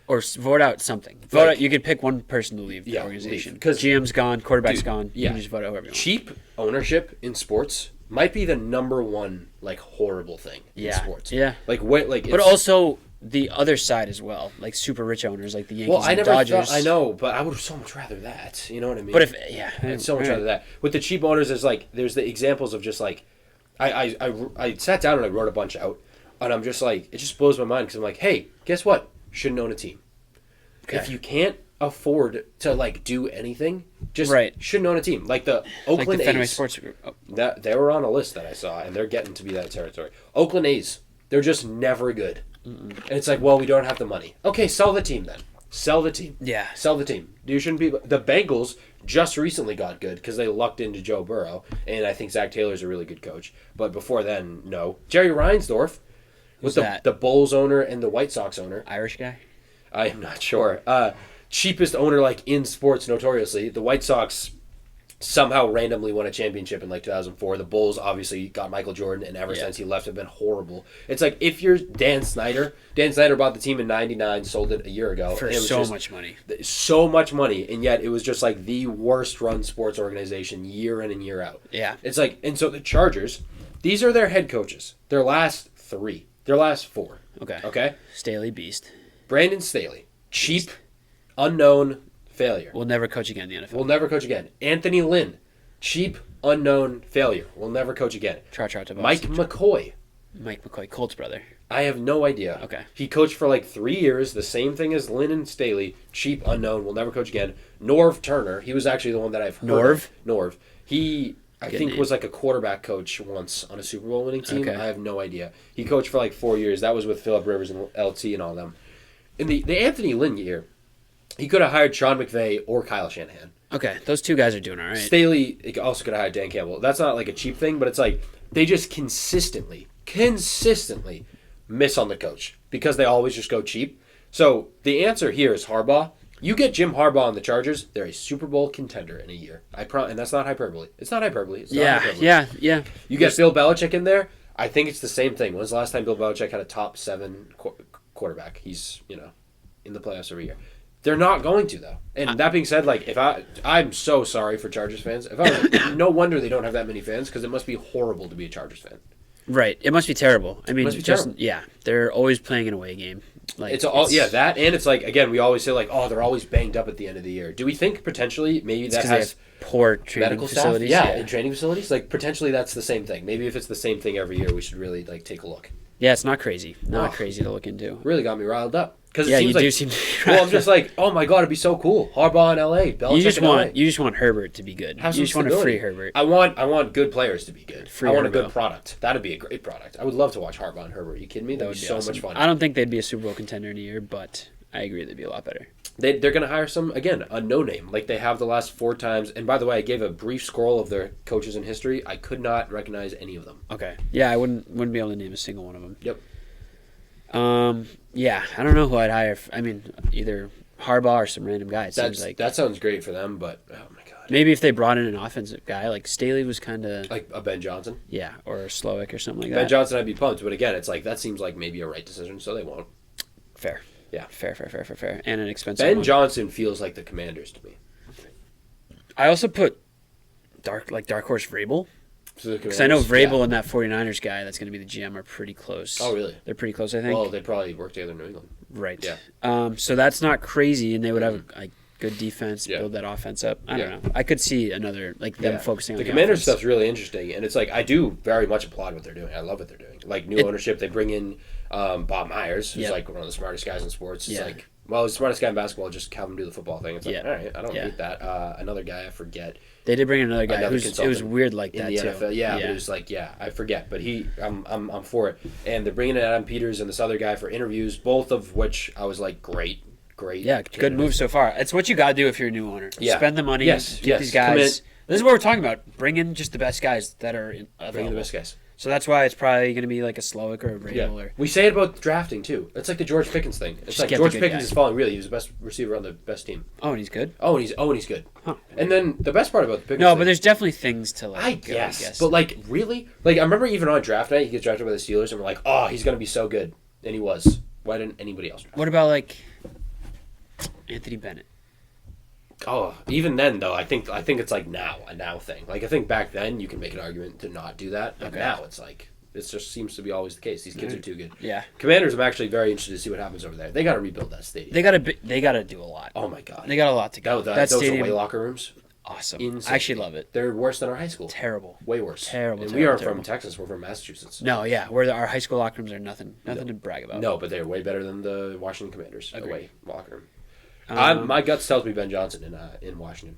Or vote out something. Vote out. You could pick one person to leave the organization. Because GM's gone, quarterback's gone. yeah. You can just vote out whoever you want. Cheap ownership in sports might be the number one horrible thing in sports. Yeah. But also the other side as well, like super rich owners, like the Yankees and Dodgers. I know, but I would so much rather that. You know what I mean? But I'd so much rather that. With the cheap owners, there's the examples of just I sat down and I wrote a bunch out, and I'm just it just blows my mind because I'm like, hey, guess what? Shouldn't own a team. Okay. If you can't afford to do anything, just shouldn't own a team. Like the Oakland like the Fenway A's. Sports Group. Oh. That they were on a list that I saw, and they're getting to be that territory. Oakland A's, they're just never good. And it's well, we don't have the money. Okay, sell the team then. Sell the team. Yeah. Sell the team. You shouldn't be. The Bengals just recently got good because they lucked into Joe Burrow, and I think Zach Taylor's a really good coach. But before then, no. Jerry Reinsdorf was the Bulls owner and the White Sox owner. Irish guy? I am not sure. Cheapest owner in sports notoriously. The White Sox somehow randomly won a championship in 2004. The Bulls obviously got Michael Jordan, and ever since he left have been horrible. It's if you're Dan Snyder bought the team in 99, sold it a year ago. For much money. So much money, and yet it was just the worst run sports organization year in and year out. Yeah. It's and so the Chargers, these are their head coaches. Their last four. Okay. Okay? Staley, beast. Brandon Staley, cheap, unknown, failure. Will never coach again in the NFL. Will never coach again. Anthony Lynn, cheap, unknown, failure. Will never coach again. Mike McCoy. Mike McCoy, Colts brother. I have no idea. Okay. He coached for 3 years, the same thing as Lynn and Staley. Cheap, unknown, will never coach again. Norv Turner, he was actually the one that I've heard of. Norv. He, I think, was a quarterback coach once on a Super Bowl winning team. Okay. I have no idea. He coached for 4 years. That was with Phillip Rivers and LT and all them. In the Anthony Lynn year, he could have hired Sean McVay or Kyle Shanahan. Okay, those two guys are doing all right. Staley also could have hired Dan Campbell. That's not a cheap thing, but it's they just consistently miss on the coach because they always just go cheap. So the answer here is Harbaugh. You get Jim Harbaugh on the Chargers, they're a Super Bowl contender in a year. And that's not hyperbole. It's not hyperbole. It's not hyperbole. Yeah. You get Bill Belichick in there, I think it's the same thing. When's the last time Bill Belichick had a top 7 quarterback? He's, in the playoffs every year. They're not going to, though. And that being said, I'm so sorry for Chargers fans. If I was, no wonder they don't have that many fans because it must be horrible to be a Chargers fan. Right. It must be terrible. I mean, terrible. Yeah, they're always playing an away game. That, and it's again, we always say they're always banged up at the end of the year. Do we think potentially maybe that has poor training medical facilities? Staff? Yeah, in training facilities. Potentially that's the same thing. Maybe if it's the same thing every year, we should really take a look. Yeah, it's not crazy. Not crazy to look into. Really got me riled up. Because you do seem. Well, I'm just oh my god, it'd be so cool. Harbaugh in L.A. Belichick You just want Herbert to be good. Have you just want a free Herbert. I want good players to be good. Free I want Herbert. a good product. That'd be a great product. I would love to watch Harbaugh and Herbert. Are you kidding me? That would be so awesome. much fun. I don't think they'd be a Super Bowl contender in a year, but I agree they'd be a lot better. They're going to hire a no-name, like they have the last 4 times. And by the way, I gave a brief scroll of their coaches in history. I could not recognize any of them. Okay. Yeah, I wouldn't be able to name a single one of them. Yep. Yeah, I don't know who I'd hire. I mean, either Harbaugh or some random guy. It seems like that sounds great for them, but oh my god. Maybe if they brought in an offensive guy, like Staley was kind of like a Ben Johnson. Yeah, or a Slowick or something like that. Ben Johnson, I'd be pumped, but again, it's that seems like maybe a right decision, so they won't. Fair. Yeah. Fair. And an expensive Ben one. Johnson feels like the Commanders to me. I also put dark horse Vrabel. Because I know Vrabel and that 49ers guy that's going to be the GM are pretty close. Oh, really? They're pretty close, I think. Well, they probably work together in New England. Right. Yeah. So that's not crazy, and they would have a good defense, Yeah. build that offense up. I don't know. I could see another, them focusing on the Commanders offense. stuff's really interesting, and it's I do very much applaud what they're doing. I love what they're doing. New ownership, they bring in Bob Myers, who's one of the smartest guys in sports. It's well, the smartest guy in basketball, just have him do the football thing. It's all right, I don't need that. Another guy, I forget. They did bring in another guy. It was consultant weird like in that the too. NFL. Yeah, but it was I forget. But I'm for it. And they're bringing in Adam Peters and this other guy for interviews, both of which I was great. Yeah, good move so far. It's what you got to do if you're a new owner. Yeah. Spend the money, get these guys. This is what we're talking about. Bring in just the best guys that are available. Bring in the best guys. So that's why it's probably going to be like a Slowick or a Vrabel. Yeah. Or We say it about drafting, too. It's like the George Pickens thing. It's Just like get the George good Pickens guy. is falling, really. He was the best receiver on the best team. oh, and he's good. He's good. Huh. And then the best part about the Pickens No, thing, but there's definitely things to like. I guess. But, like, really? Like, I remember even on draft night, he gets drafted by the Steelers, and we're like, oh, he's going to be so good. And he was. Why didn't anybody else draft him? What about like Anthony Bennett? Oh, even then, though, I think it's like a now thing. Like, I think back then, you can make an argument to not do that. But Okay. now it's like, it just seems to be always the case. These kids are too good. Yeah, Commanders, I'm actually very interested to see what happens over there. They got to rebuild that stadium. they gotta do a lot. Oh, my God. They got a lot to go. That those stadium, away locker rooms, awesome. insane. I actually love it. They're worse than our high school. Terrible. Way worse. Terrible, And we terrible, aren't terrible. from Texas. We're from Massachusetts. No, yeah, our high school locker rooms are nothing to brag about. No, but they're way better than the Washington Commanders Agreed. away locker room. My guts tells me Ben Johnson in Washington.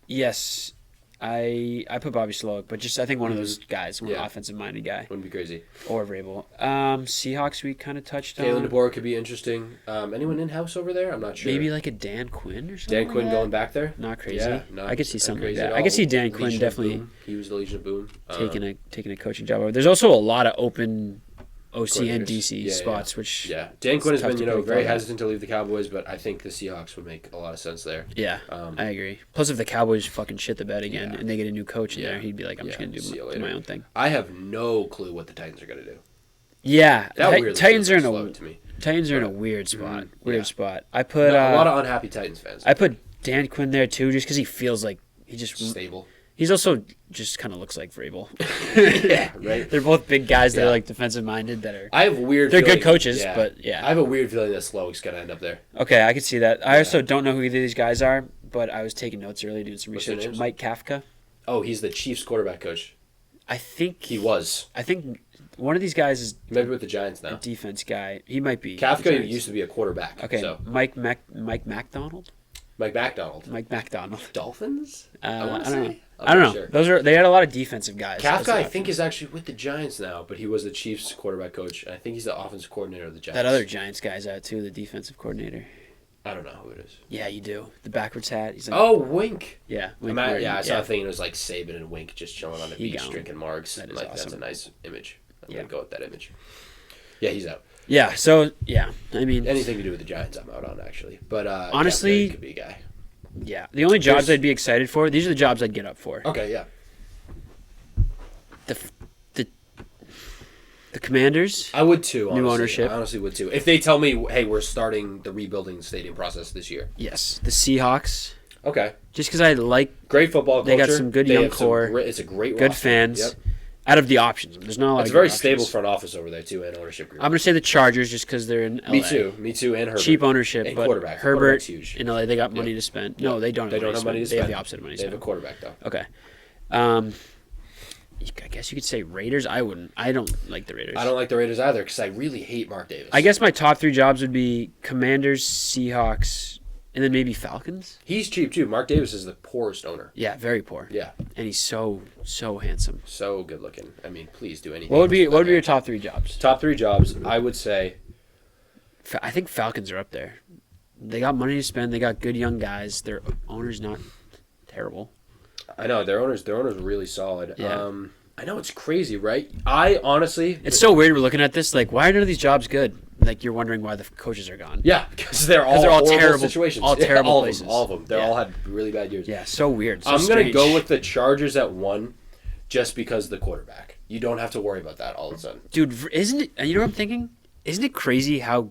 Yes, I put Bobby Slowick, but just I think one of those guys, one Yeah. offensive minded guy, Wouldn't be crazy. or Vrabel. Seahawks we kind of touched Kalen on. DeBoer could be interesting. Anyone in house over there? I'm not sure. Maybe like a Dan Quinn or something. Dan Quinn like going that. back there. Not crazy. Yeah, not I could see something like crazy that. at I could all. see Dan Quinn Legion of definitely Boom. He was the Legion of Boom. taking a coaching job over. There's also a lot of open OC and Coordinators. DC Yeah, spots, which Yeah, Dan Quinn has tough been to predict very all that. hesitant to leave the Cowboys, but I think the Seahawks would make a lot of sense there. yeah, Um, I agree. Plus, if the Cowboys fucking shit the bed again Yeah. and they get a new coach in Yeah. there, he'd be like, I'm just Yeah, gonna see you do later. my own thing. I have no clue what the Titans are going to do. Yeah, That weirdly Titans feels are in slow a to me. Titans are in a weird spot. yeah. Weird spot. I put a lot of unhappy Titans fans. I put Dan Quinn there too, just because he feels like he just. Stable. He's also just kind of looks like Vrabel. Yeah, right. They're both big guys that Yeah. are like defensive minded. That are I have a weird. They're feeling, good coaches, but yeah. I have a weird feeling that Slowick's going to end up there. Okay, I can see that. I also don't know who either of these guys are, but I was taking notes earlier, doing some What's their research. names? Mike Kafka. Oh, he's the Chiefs quarterback coach. I think He was. I think one of these guys is Maybe with the Giants a now. defense guy. He might be. the Kafka Giants. used to be a quarterback. Okay, So Mike MacDonald. Mike McDonald. Mike MacDonald. Dolphins. I wanna don't know. say? I'm I don't not know. sure. They had a lot of defensive guys. That's Kafka, the I option. think, is actually with the Giants now, but he was the Chiefs quarterback coach. And I think he's the offensive coordinator of the Giants. That other Giants guy's out too, the defensive coordinator. I don't know who it is. Yeah, you do. The backwards hat. He's like, Oh, Wink. yeah, I saw a thing. It was like Saban and Wink just chilling on the He beach gone. drinking margs. That is Like that's a awesome. nice image. I'm Yeah. gonna go with that image. Yeah, he's out. Yeah. So yeah, I mean, Anything to do with the Giants, I'm out on actually. But Honestly- Kafka could be a guy. yeah. The only jobs There's- I'd be excited for. These are the jobs I'd get up for. Okay, yeah. The Commanders. I would too. Honestly. New ownership. I honestly would too. If they tell me, hey, we're starting the rebuilding stadium process this year. Yes. The Seahawks. Okay. Just because I like Great football culture. They got some good They young have some core, it's a great good roster. fans. Yep. Out of the options, there's not a lot. It's of a very good stable options. front office over there too, and ownership group. I'm gonna say the Chargers just because they're in LA. Me too, and Herbert. Cheap ownership, And but quarterback. Herbert Quarterback's huge. in LA, they got money to spend. No, they don't. They don't have money to They have spend. the opposite of money to They have a spend. quarterback though. Okay. I guess you could say Raiders. I wouldn't. I don't like the Raiders. I don't like the Raiders either because I really hate Mark Davis. I guess my top three jobs would be Commanders, Seahawks, and then maybe Falcons. He's cheap too. Mark Davis is the poorest owner. Yeah, very poor. Yeah, And he's so handsome. so good looking. I mean, please do anything. What would be with that your guy. top three jobs? top three jobs? I would say I think Falcons are up there. They got money to spend. They got good young guys. Their owner's not terrible. I know their owners really solid. Yeah. I know it's crazy, right? I honestly, It's so weird. We're looking at this like, why are none of these jobs good? Like you're wondering why the coaches are gone. yeah, because they're all they're all horrible terrible- situations. all terrible all places. Of them, all of them. They Yeah. all had really bad years. Yeah, so weird. So I'm strange. gonna go with the Chargers at 1, just because of the quarterback. You don't have to worry about that all of a sudden. Dude, isn't it? You know what I'm thinking? Isn't it crazy how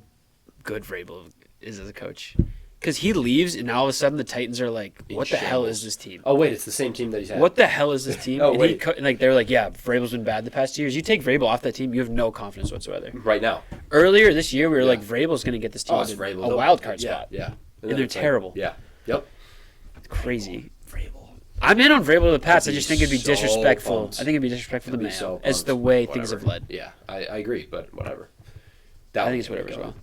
good Vrabel is as a coach? Because he leaves, and now all of a sudden the Titans are like, In "What the hell shambles. is this team? Oh wait, it's the same team that he's had. What the hell is this team?" Oh, and wait. like they're like, "Yeah, Vrabel's been bad the past 2 years. You take Vrabel off that team, you have no confidence whatsoever." right now? Earlier this year, we were Yeah. like, "Vrabel's going to get this team Oh, it's to Vrabel. a wild card Yeah, spot." yeah. And they're it's like- terrible. Yeah. Yep. Crazy. Vrabel. I'm in on Vrabel to the Pats. I'd I just be think it'd be so disrespectful. pumped. I think it'd be disrespectful to I'd be Mayo. so It's pumped. the way things have Whatever. led. Yeah, I agree, but whatever. I think would it's get me whatever as going.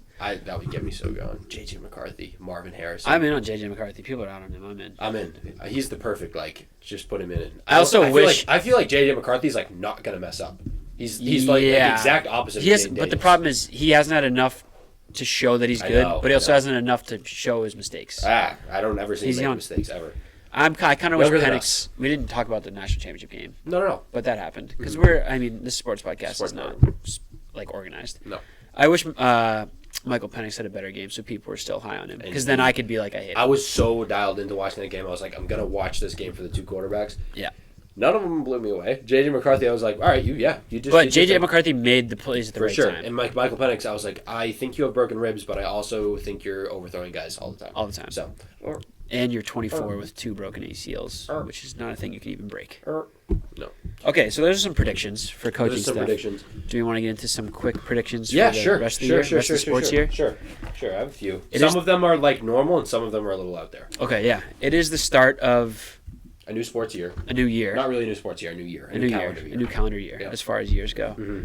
That would get me so going. JJ McCarthy, Marvin Harrison. I'm in on JJ McCarthy. People are out on him. I'm in. I'm in. He's the perfect just put him in. I also wish- I feel like JJ McCarthy's like not gonna mess up. He's like the exact opposite. He of has, Jane but the Daniels. problem is he hasn't had enough to show that he's I good, know, but he also I know. hasn't enough to show his mistakes. I don't ever see him He's make young. mistakes ever. I kind of wish Younger than Penix. us. We didn't talk about the national championship game, No. but that happened because this sports podcast Sports is not like organized. No. I wish Michael Penix had a better game, so people were still high on him. Because then I could be like, I hate him. I was so dialed into watching that game. I was like, I'm gonna watch this game for the two quarterbacks. Yeah. None of them blew me away. JJ McCarthy, I was like, all right, you just. But JJ McCarthy made the plays at the for right sure. time. And Michael Penix, I was like, I think you have broken ribs, but I also think you're overthrowing guys all the time. All the time. So. And you're 24 with 2 broken ACLs, which is not a thing you can even break. No. Okay, so those are some predictions for coaching There's some stuff. predictions. Do we want to get into some quick predictions for Yeah, the sure. rest of the year? Rest of the sports year? Sure. I have a few. It Some is- of them are like normal, and some of them are a little out there. Okay, yeah. It is the start of A new sports year. a new year. Not really a new sports year, a new year. a new calendar year. year. A new calendar year, Yeah. as far as years go. Mm-hmm.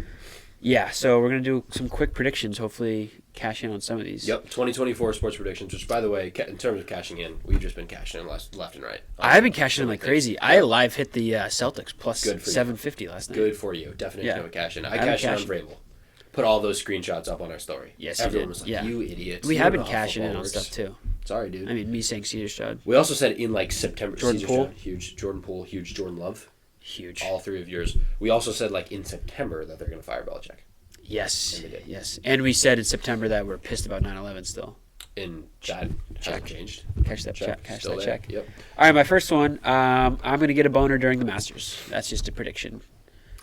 Yeah, so we're going to do some quick predictions, hopefully cash in on some of these. Yep, 2024 sports predictions, which, by the way, in terms of cashing in, we've just been cashing in left and right. I've been cashing in like crazy. I live hit the Celtics plus Good for you. 750 last night. Good for you. Definition Yeah. of a cash in. I I've been cashed in on cashing. Vrabel. Put all those screenshots up on our story. Yes, you Everyone did. was like, Yeah. you idiot. We You have don't been know how cashing in football on works." stuff too. Sorry, dude. I mean, me saying Cedar Stroud, We also said in like September. Jordan Caesar Poole. Stroud, huge. Jordan Poole, huge. Jordan Love. huge. All three of yours. We also said like in September that they're going to fire Belichick. Yes, And they did. yes. And we said in September that we're pissed about 9/11 still. And that hasn't changed. Cash that check. Cash Still that there. check. Yep. All right, my first one. I'm going to get a boner during the Masters. That's just a prediction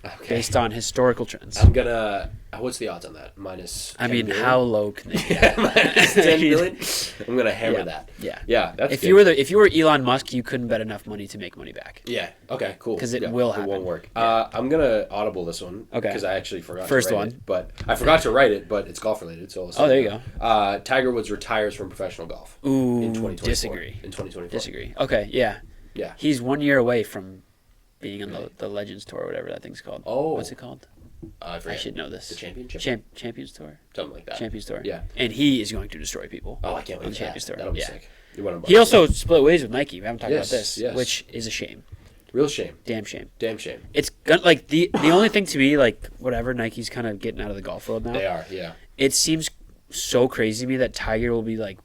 Okay. based on historical trends. I'm gonna. What's the odds on that? Minus. I 10 mean, million? how low can they get? Minus 10 million. I'm gonna hammer Yeah. that. Yeah. Yeah. That's If good. you were Elon Musk, you couldn't bet enough money to make money back. Yeah. Okay. Cool. 'Cause it Yeah, will It happen. won't work. Yeah. I'm gonna audible this one. Okay. Because I actually forgot. First to write one. It, but I forgot to write it. But it's golf related. So. I'll say Oh, there it you now. Tiger Woods retires from professional golf. Ooh, In 2024. disagree. In 2024. Disagree. Okay, yeah. Yeah. He's 1 year away from being on the Legends Tour or whatever that thing's called. Oh. What's it called? I I forget. should know this. The championship. Champions Tour. Something like that. Champions Tour. Yeah. And he is going to destroy people. Oh, I can't wait on for Champions that. Tour. That'll be Yeah. sick. You want to He also split ways with Nike. We haven't talked Yes, about this, yes. which is a shame. Real shame. Damn shame. Damn shame. It's like the only thing to me, like whatever, Nike's kind of getting out of the golf world now. They are. Yeah. It seems so crazy to me that Tiger will be like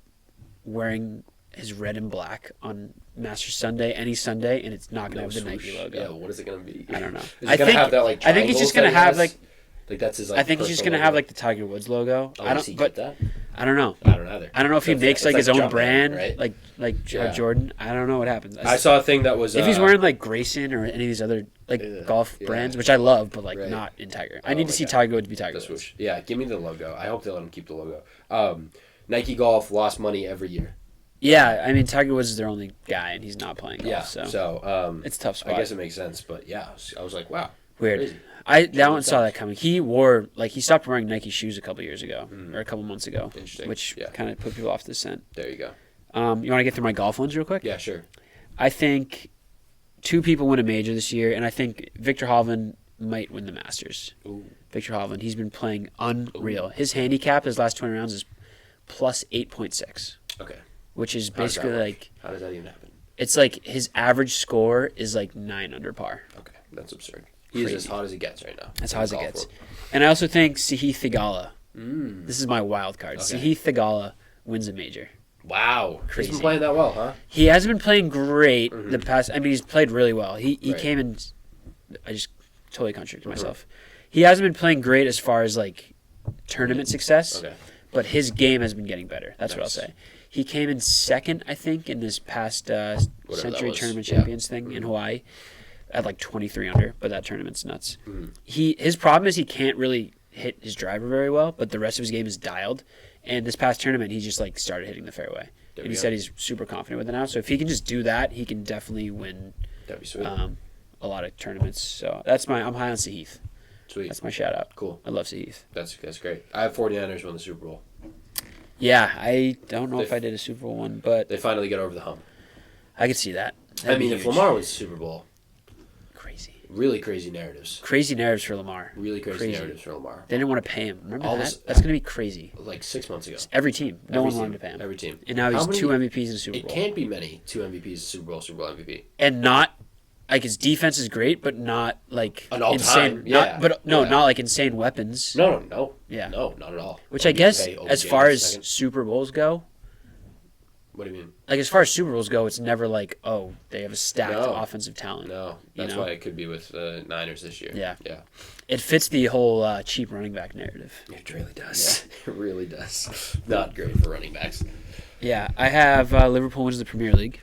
wearing his red and black on Masters Sunday, any Sunday, and it's not gonna have the Nike swoosh. logo. Yeah. What is it gonna be? I don't know. Is I it gonna think have that like? I think he's just gonna triangles that he have has? Like that's his. Like, I think he's just personal gonna have logo? like the Tiger Woods logo. Oh, I does he don't, get but that? I don't know. I don't either. I don't know if he It's makes like his own Jumpman, brand, right? like Yeah. Jordan. I don't know what happens. I saw a thing that was. If he's wearing like Grayson or any of these other like golf yeah. brands, which I love, but like Right. not in Tiger. Oh I need my to see God. Tiger Woods be Tiger the Woods. swoosh. Yeah, give me the logo. I hope they let him keep the logo. Nike Golf lost money every year. Yeah, I mean Tiger Woods is their only guy, and he's not playing golf. Yeah, So it's a tough spot. I guess it makes sense, but yeah, I was like, wow, Weird. crazy. That one saw that coming. He stopped wearing Nike shoes a couple years ago or a couple months ago, Interesting. which Yeah. kind of put people off the scent. There you go. You want to get through my golf ones real quick? Yeah, sure. I think 2 people win a major this year, and I think Victor Hovland might win the Masters. Ooh. Victor Hovland, he's been playing unreal. His handicap his last 20 rounds is plus 8.6, Okay. which is How does that basically work? like How does that even happen? it's like his average score is like 9 under par. Okay, that's absurd. He's Crazy. as hot as he gets right now. That's in how the it golf gets. world. And I also think Sahith Theegala. Mm. This is my wild card. Okay. Sahith Theegala wins a major. Wow, Crazy. he's been playing that well, huh? He hasn't been playing great the past. I mean, he's played really well. He Right. came in. I just totally contradicted myself. He hasn't been playing great as far as like tournament success, Okay. but his game has been getting better. That's what I'll Nice. say. He came in second, I think, in this past that Century was. Tournament Yeah. Champions thing in Hawaii at like 23 under, but that tournament's nuts. Mhm. His problem is he can't really hit his driver very well, but the rest of his game is dialed. And this past tournament, he just like started hitting the fairway. There And we he go. said he's super confident with it now. So if he can just do that, he can definitely win That'd be sweet. a lot of tournaments. So I'm high on Sahith. Sweet. That's my shout out. Cool. I love Sahith. That's great. I have 49ers win the Super Bowl. Yeah, I don't know if I did a Super Bowl one, but They finally get over the hump. I could see that. I That'd be mean, if huge. Lamar wins the Super Bowl, Crazy. really crazy narratives. Crazy narratives for Lamar. Really crazy narratives for Lamar. They didn't want to pay him. Remember All that? this- That's going to be crazy. Like 6 months ago. Every team. No Every one team. wanted to pay him. Every team. And now How he's many- 2 MVPs in the Super It Bowl. can't be many 2 MVPs, Super Bowl MVP. And not like his defense is great, but not like An all-time, insane. yeah, Not yeah. like insane weapons. No. Yeah. No, not at all. Which Or I you guess, pay OBJ as far in a as second. Super Bowls go, What do you mean? Like, as far as Super Bowls go, it's never like, oh, they have a stacked No. offensive talent. No, that's why it could be with the Niners this year. Yeah. Yeah. It fits the whole cheap running back narrative. It really does. It really does. Not great for running backs. Yeah, I have Liverpool wins the Premier League.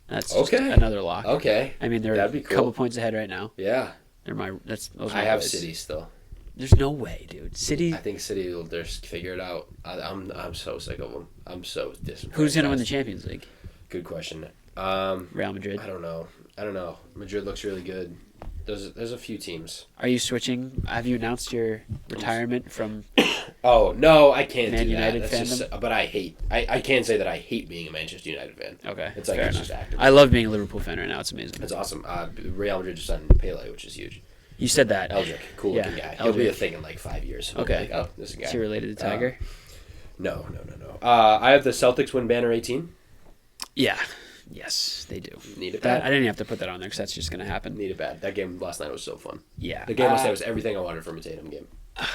That's just another lock. Okay. I mean, they're That'd be a cool. couple points ahead right now. Yeah. Those are I my have boys. City still. There's no way, dude. City. I think City will just figure it out. I'm so sick of them. I'm so disenfranchised. Who's going to win the Champions League? Good question. Real Madrid. I don't know. Madrid looks really good. There's a few teams. Are you switching? Have you announced your retirement from? Oh no, I can't Man do United that. That's fandom? just, but I can't say that I hate being a Manchester United fan. Okay, It's like fair it's enough. just active. I love being a Liverpool fan right now. It's amazing. It's awesome. Real Madrid just signed Pele, which is huge. You said that. Eldrick, cool looking Yeah, guy. He'll be a Eldrick. thing in like 5 years. We'll Okay. be like, oh, this is a guy. Is he related to Tiger? No. I have the Celtics win banner 18. Yeah. Yes, they do. Need it That bad. I didn't have to put that on there because that's just going to happen. Need it bad. That game last night was so fun. Yeah. The game last night was everything I wanted from a Tatum game.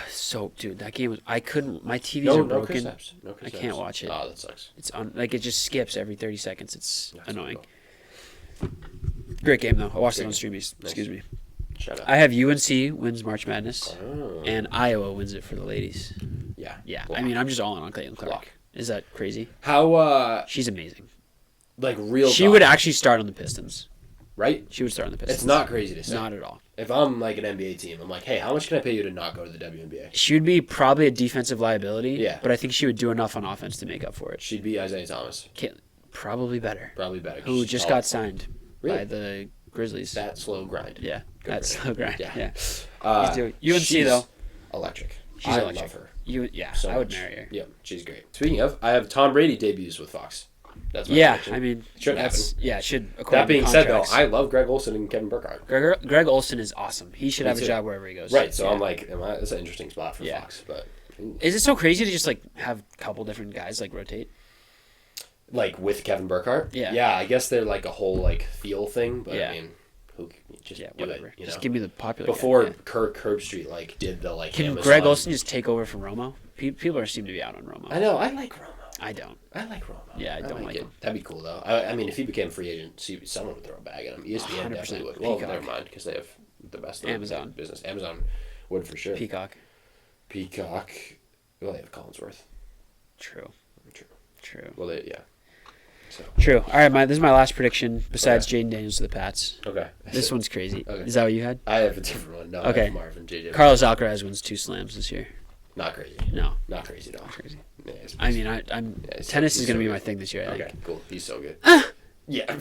So, dude, that game was. I couldn't. My TVs No, are no Chris broken. Epps. No Chris I can't Epps. watch it. Oh, that sucks. It's on. Like it just skips every 30 seconds. It's That's annoying. cool. Great game though. I watched it Great on game. Streamies. Nice. Excuse me. Shut up. I have UNC wins March Madness, Oh. and Iowa wins it for the ladies. Yeah. Yeah, Lock. I mean, I'm just all in on Caitlin Clark. Lock. Is that crazy? How She's amazing. like real She talk, would actually start on the Pistons. right? She would start on the Pistons. It's not crazy to say. Not at all. If I'm like an NBA team, I'm like, hey, how much can I pay you to not go to the WNBA? She would be probably a defensive liability. Yeah. But I think she would do enough on offense to make up for it. She'd be Isaiah Thomas. Probably better. Probably better. Who She's just tall. got signed Really? by the Grizzlies. That slow grind. Yeah. Good That's for slow her. grind. Yeah. Yeah. He's doing UNC she's though. Electric. She's I electric. love her. Yeah, So I would much. marry her. Yep, she's great. Speaking of, I have Tom Brady debuts with Fox. That's my Yeah, prediction. I mean, Should Yeah, it should. That being said, though, contracts. I love Greg Olson and Kevin Burkhardt. Greg Olson is awesome. He should Me have a too. job wherever he goes. Right, so Yeah. I'm like, that's an interesting spot for Yeah. Fox, but Is it so crazy to just like have a couple different guys like rotate? like with Kevin Burkhardt, Yeah. I guess they're like a whole like feel thing, but Yeah. I mean, who just Yeah, do whatever. it, you Just know? give me the popular. Before guy. Yeah. Kirk Herbstreit like did the like Can Amazon. Greg Olson just take over from Romo? People seem to be out on Romo. I know, I like Romo. I don't. I like Romo. Yeah, I don't like it. him. That'd be cool though. I mean, if he became a free agent, someone would throw a bag at him. ESPN 100%. definitely would. Well, Peacock. never mind because they have the best in Amazon. business. Amazon would for sure. Peacock. Peacock. Well, they have Collinsworth. True. True. Well, yeah. So True. All right, this is my last prediction. Besides Jaden Daniels to the Pats, okay. this one's crazy. Okay. Is that what you had? I have a different one. No, I Okay. have Marvin, JJ. Carlos Alcaraz wins 2 slams this year. Not crazy. No, Not crazy at all. not crazy. Yeah, I mean, tennis is going to be my thing this year. I Okay, think. cool. He's so good. Yeah.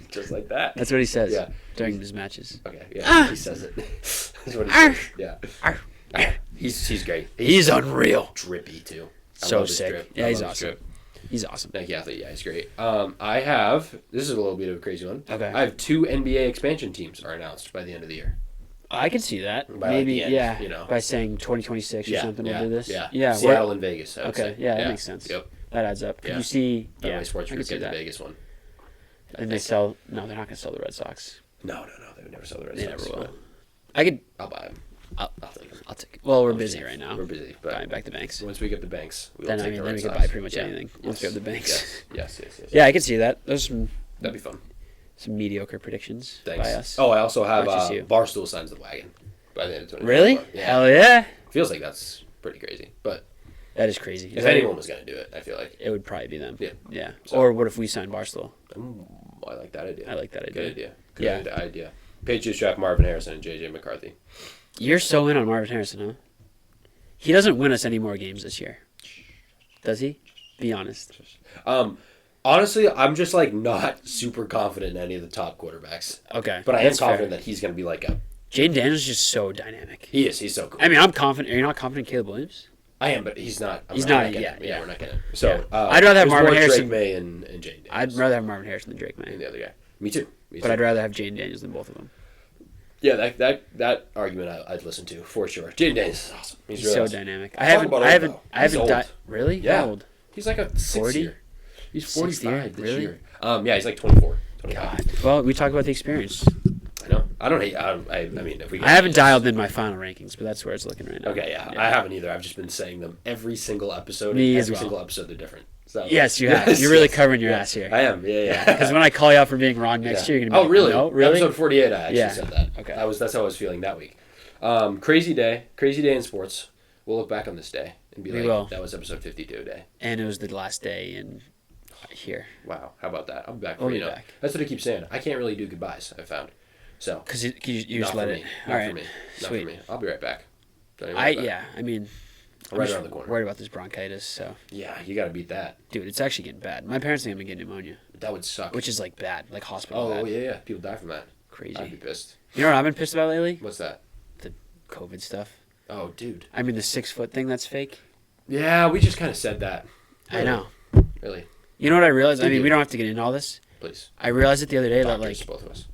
Just like that. That's what he says Yeah. during his matches. Okay, yeah. He says it. That's what he says. Yeah. He's great. He's unreal. Drippy too. I So love his sick. drip. Yeah, I he's love his awesome. drip. He's awesome. Thank you, athlete. Yeah, he's great. I have. This is a little bit of a crazy one. Okay. I have 2 NBA expansion teams are announced by the end of the year. I can see that. By, like, Maybe, the end, yeah. you know. By saying 2026 or something, yeah, we'll do this. Yeah. Yeah. Seattle and Vegas. I would Okay. say. Yeah, that makes sense. Yep. That adds up. Could Yeah. you see? By the Yeah. way, Sports I Group could see get the that. Vegas one. And they sell. No, they're not going to sell the Red Sox. No. They would never sell the Red They Sox. never will. but I could. I'll buy them. I'll take them. I'll take it. Well, we're busy right now. We're busy, but Buying back the banks. once we get the banks, we will Then take I mean, the then Red we could Sox. buy pretty much Yeah. anything once we have the banks. Yes. Yeah, I could see that. Those are That'd be fun. some mediocre predictions Thanks. by us. Oh, I also have Not just you. Barstool signs the Wagon by the end of 2024. Really? Yeah. Hell yeah! Feels like that's pretty crazy, but That is crazy. if anyone was gonna do it, I feel like. it would probably be them. Yeah. Yeah. So- Or what if we signed Barstool? I like that idea. I like that idea. Good idea. Yeah. Good idea. Patriots draft Marvin Harrison and JJ McCarthy. You're so in on Marvin Harrison, huh? He doesn't win us any more games this year. Does he? Be honest. Honestly, I'm just like not super confident in any of the top quarterbacks. Okay. But I am that's confident fair. that he's gonna be like a. Jaden Daniels is just so dynamic. He is. He's so cool. I mean, I'm confident. Are you not confident in Caleb Williams? I am, but he's not. He's we're not, gonna- yeah. we're not gonna. So Yeah. I'd rather have there's Marvin more Harrison- Drake May and Jaden Daniels. I'd rather have Marvin Harrison than Drake than May. the other guy. Me too. But I'd rather have Jaden Daniels than both of them. Yeah, that argument I'd listen to for sure. Jaden Daniels is awesome. He's really so awesome. dynamic. Talk about old, though. He's old. Really? Yeah. How old? He's like a 40? year. He's Sixth year? 45 this Really? year. Yeah, he's like 24. 25. God. Well, we talk about the experience. I know. I don't hate. I mean, if we. I haven't dialed in my final rankings, but that's where it's looking right now. Okay, yeah, I haven't either. I've just been saying them every single episode. Me and as every well. single episode they're different. So Yes, you have. You're really covering your ass here. I am. Yeah. Because when I call you out for being wrong next year, you're gonna be like, really? no, really? Episode 48, I actually said that. Okay. That's how I was feeling that week. Crazy day in sports. We'll look back on this day and be that was episode 52 day. And it was the last day in here. Wow, how about that? I'll be back We'll for be you know. back. That's what I keep saying. I can't really do goodbyes, I found. So Because you just not let for it. me. All Not right. for me. Not Sweet. for me. I'll be right back. Don't even worry about it. I mean, I'm Right just around the corner. worried about this bronchitis. So, Yeah, you got to beat that. dude, it's actually getting bad. My parents think I'm gonna get pneumonia, That would suck. which is like bad, like hospital Oh bad. yeah. People die from that. Crazy. I'd be pissed. You know what I've been pissed about lately? What's that? The COVID stuff. Oh, dude. I mean, the 6-foot thing that's fake. Yeah, we just kind of said that. I know. Really, You know what I realized? I Did mean, you? we don't have to get into all this. please. I realized it the other day that Doctors, like both of us.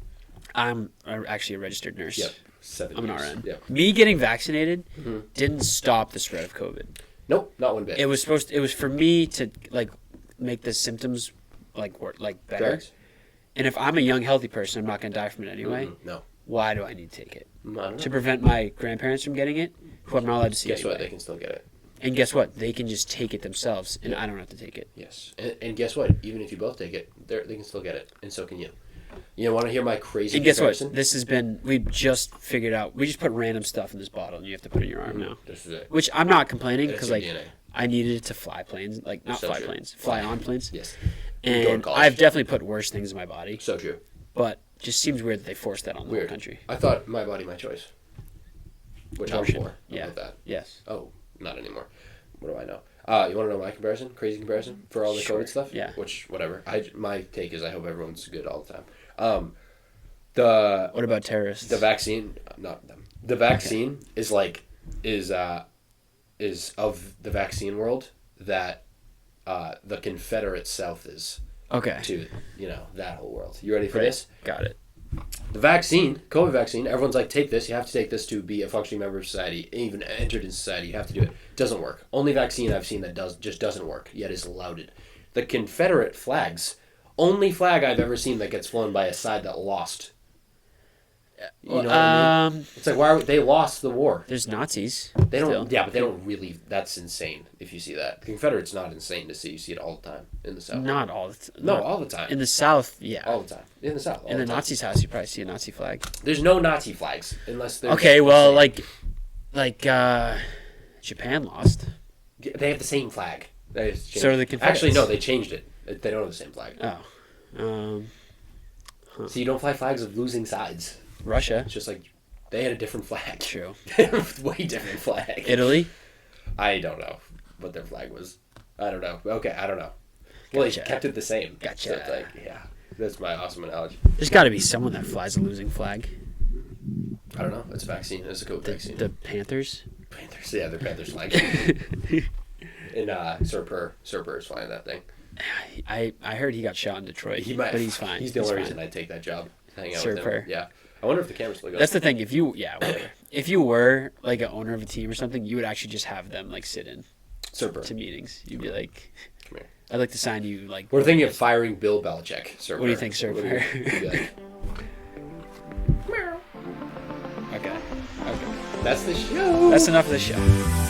I'm actually a registered nurse. Yep. 7 I'm an years. RN. Yep. Me getting vaccinated Mhm. didn't stop the spread of COVID. Nope, not one bit. It was for me to like make the symptoms like better. Correct. And if I'm a young healthy person, I'm not going to die from it anyway. No. Why do I need to take it? I don't To know. prevent my grandparents from getting it, who I'm not allowed to see Guess what? anyway. They can still get it. And guess what? They can just take it themselves, and I don't have to take it. Yes. And guess what? Even if you both take it, they can still get it, and so can you. You want to hear my crazy And guess comparison? what? This has been, we just figured out, we just put random stuff in this bottle, and you have to put it in your arm now. This is it. Which I'm not complaining, It's because your like, DNA. I needed it to fly planes, like not So fly true. planes, fly on planes. Yes. Go to And college. I've definitely put worse things in my body, So true. but just seems weird that they forced that on the whole Weird. country. I thought my body, my choice. Which I'm Abortion. for. How Yeah. about that? Yes. Oh, not anymore. What do I know? You want to know my comparison? Crazy comparison for all the Sure. COVID stuff? Yeah. Which, whatever. My take is I hope everyone's good all the time. The What about terrorists? vaccine, not them. The vaccine is of the vaccine world that the Confederate South is Okay. to, that whole world. You ready for Right. this? Got it. The vaccine, COVID vaccine, everyone's like, take this. You have to take this to be a functioning member of society, even entered in society. You have to do it. Doesn't work. Only vaccine I've seen that just doesn't work, yet is lauded. The Confederate flags, only flag I've ever seen that gets flown by a side that lost. You know what I mean? It's like, they lost the war. There's Nazis. They don't. still. Yeah, but they don't really. That's insane. If you see that, the Confederates not insane to see. You see it all the time in the South. Not all the No, all the time. in the South, yeah. All the time in the South. All In the time. Nazis' house, you probably see a Nazi flag. There's no Nazi flags unless they're Okay, well, insane. Japan lost. They have the same flag. They just changed So do the it. Confederates. Actually, no, they changed it. They don't have the same flag. Oh, So you don't fly flags of losing sides. Russia. It's just like they had a different flag. True. Way different flag. Italy. I don't know what their flag was. I don't know. Okay, I don't know. Well, Gotcha. they kept it the same. Gotcha. So it's like, yeah, that's my awesome analogy. There's got to be someone that flies a losing flag. I don't know. It's a vaccine. It's a COVID vaccine. The Panthers. Panthers. Yeah, they're Panthers flag. And Serper is flying that thing. I heard he got shot in Detroit, He might, but he's fine. He's the only fine. reason I'd take that job. Hang out Sir with him. Per. Yeah. I wonder if the camera's still going. That's the thing. If you were like an owner of a team or something, you would actually just have them like sit in Serper. to meetings. You'd be like, Come here. I'd like to sign you like. We're thinking of firing Bill Belichick. Serper. What do you think, Sir What do Per? you like? Okay. That's the show. That's enough of the show.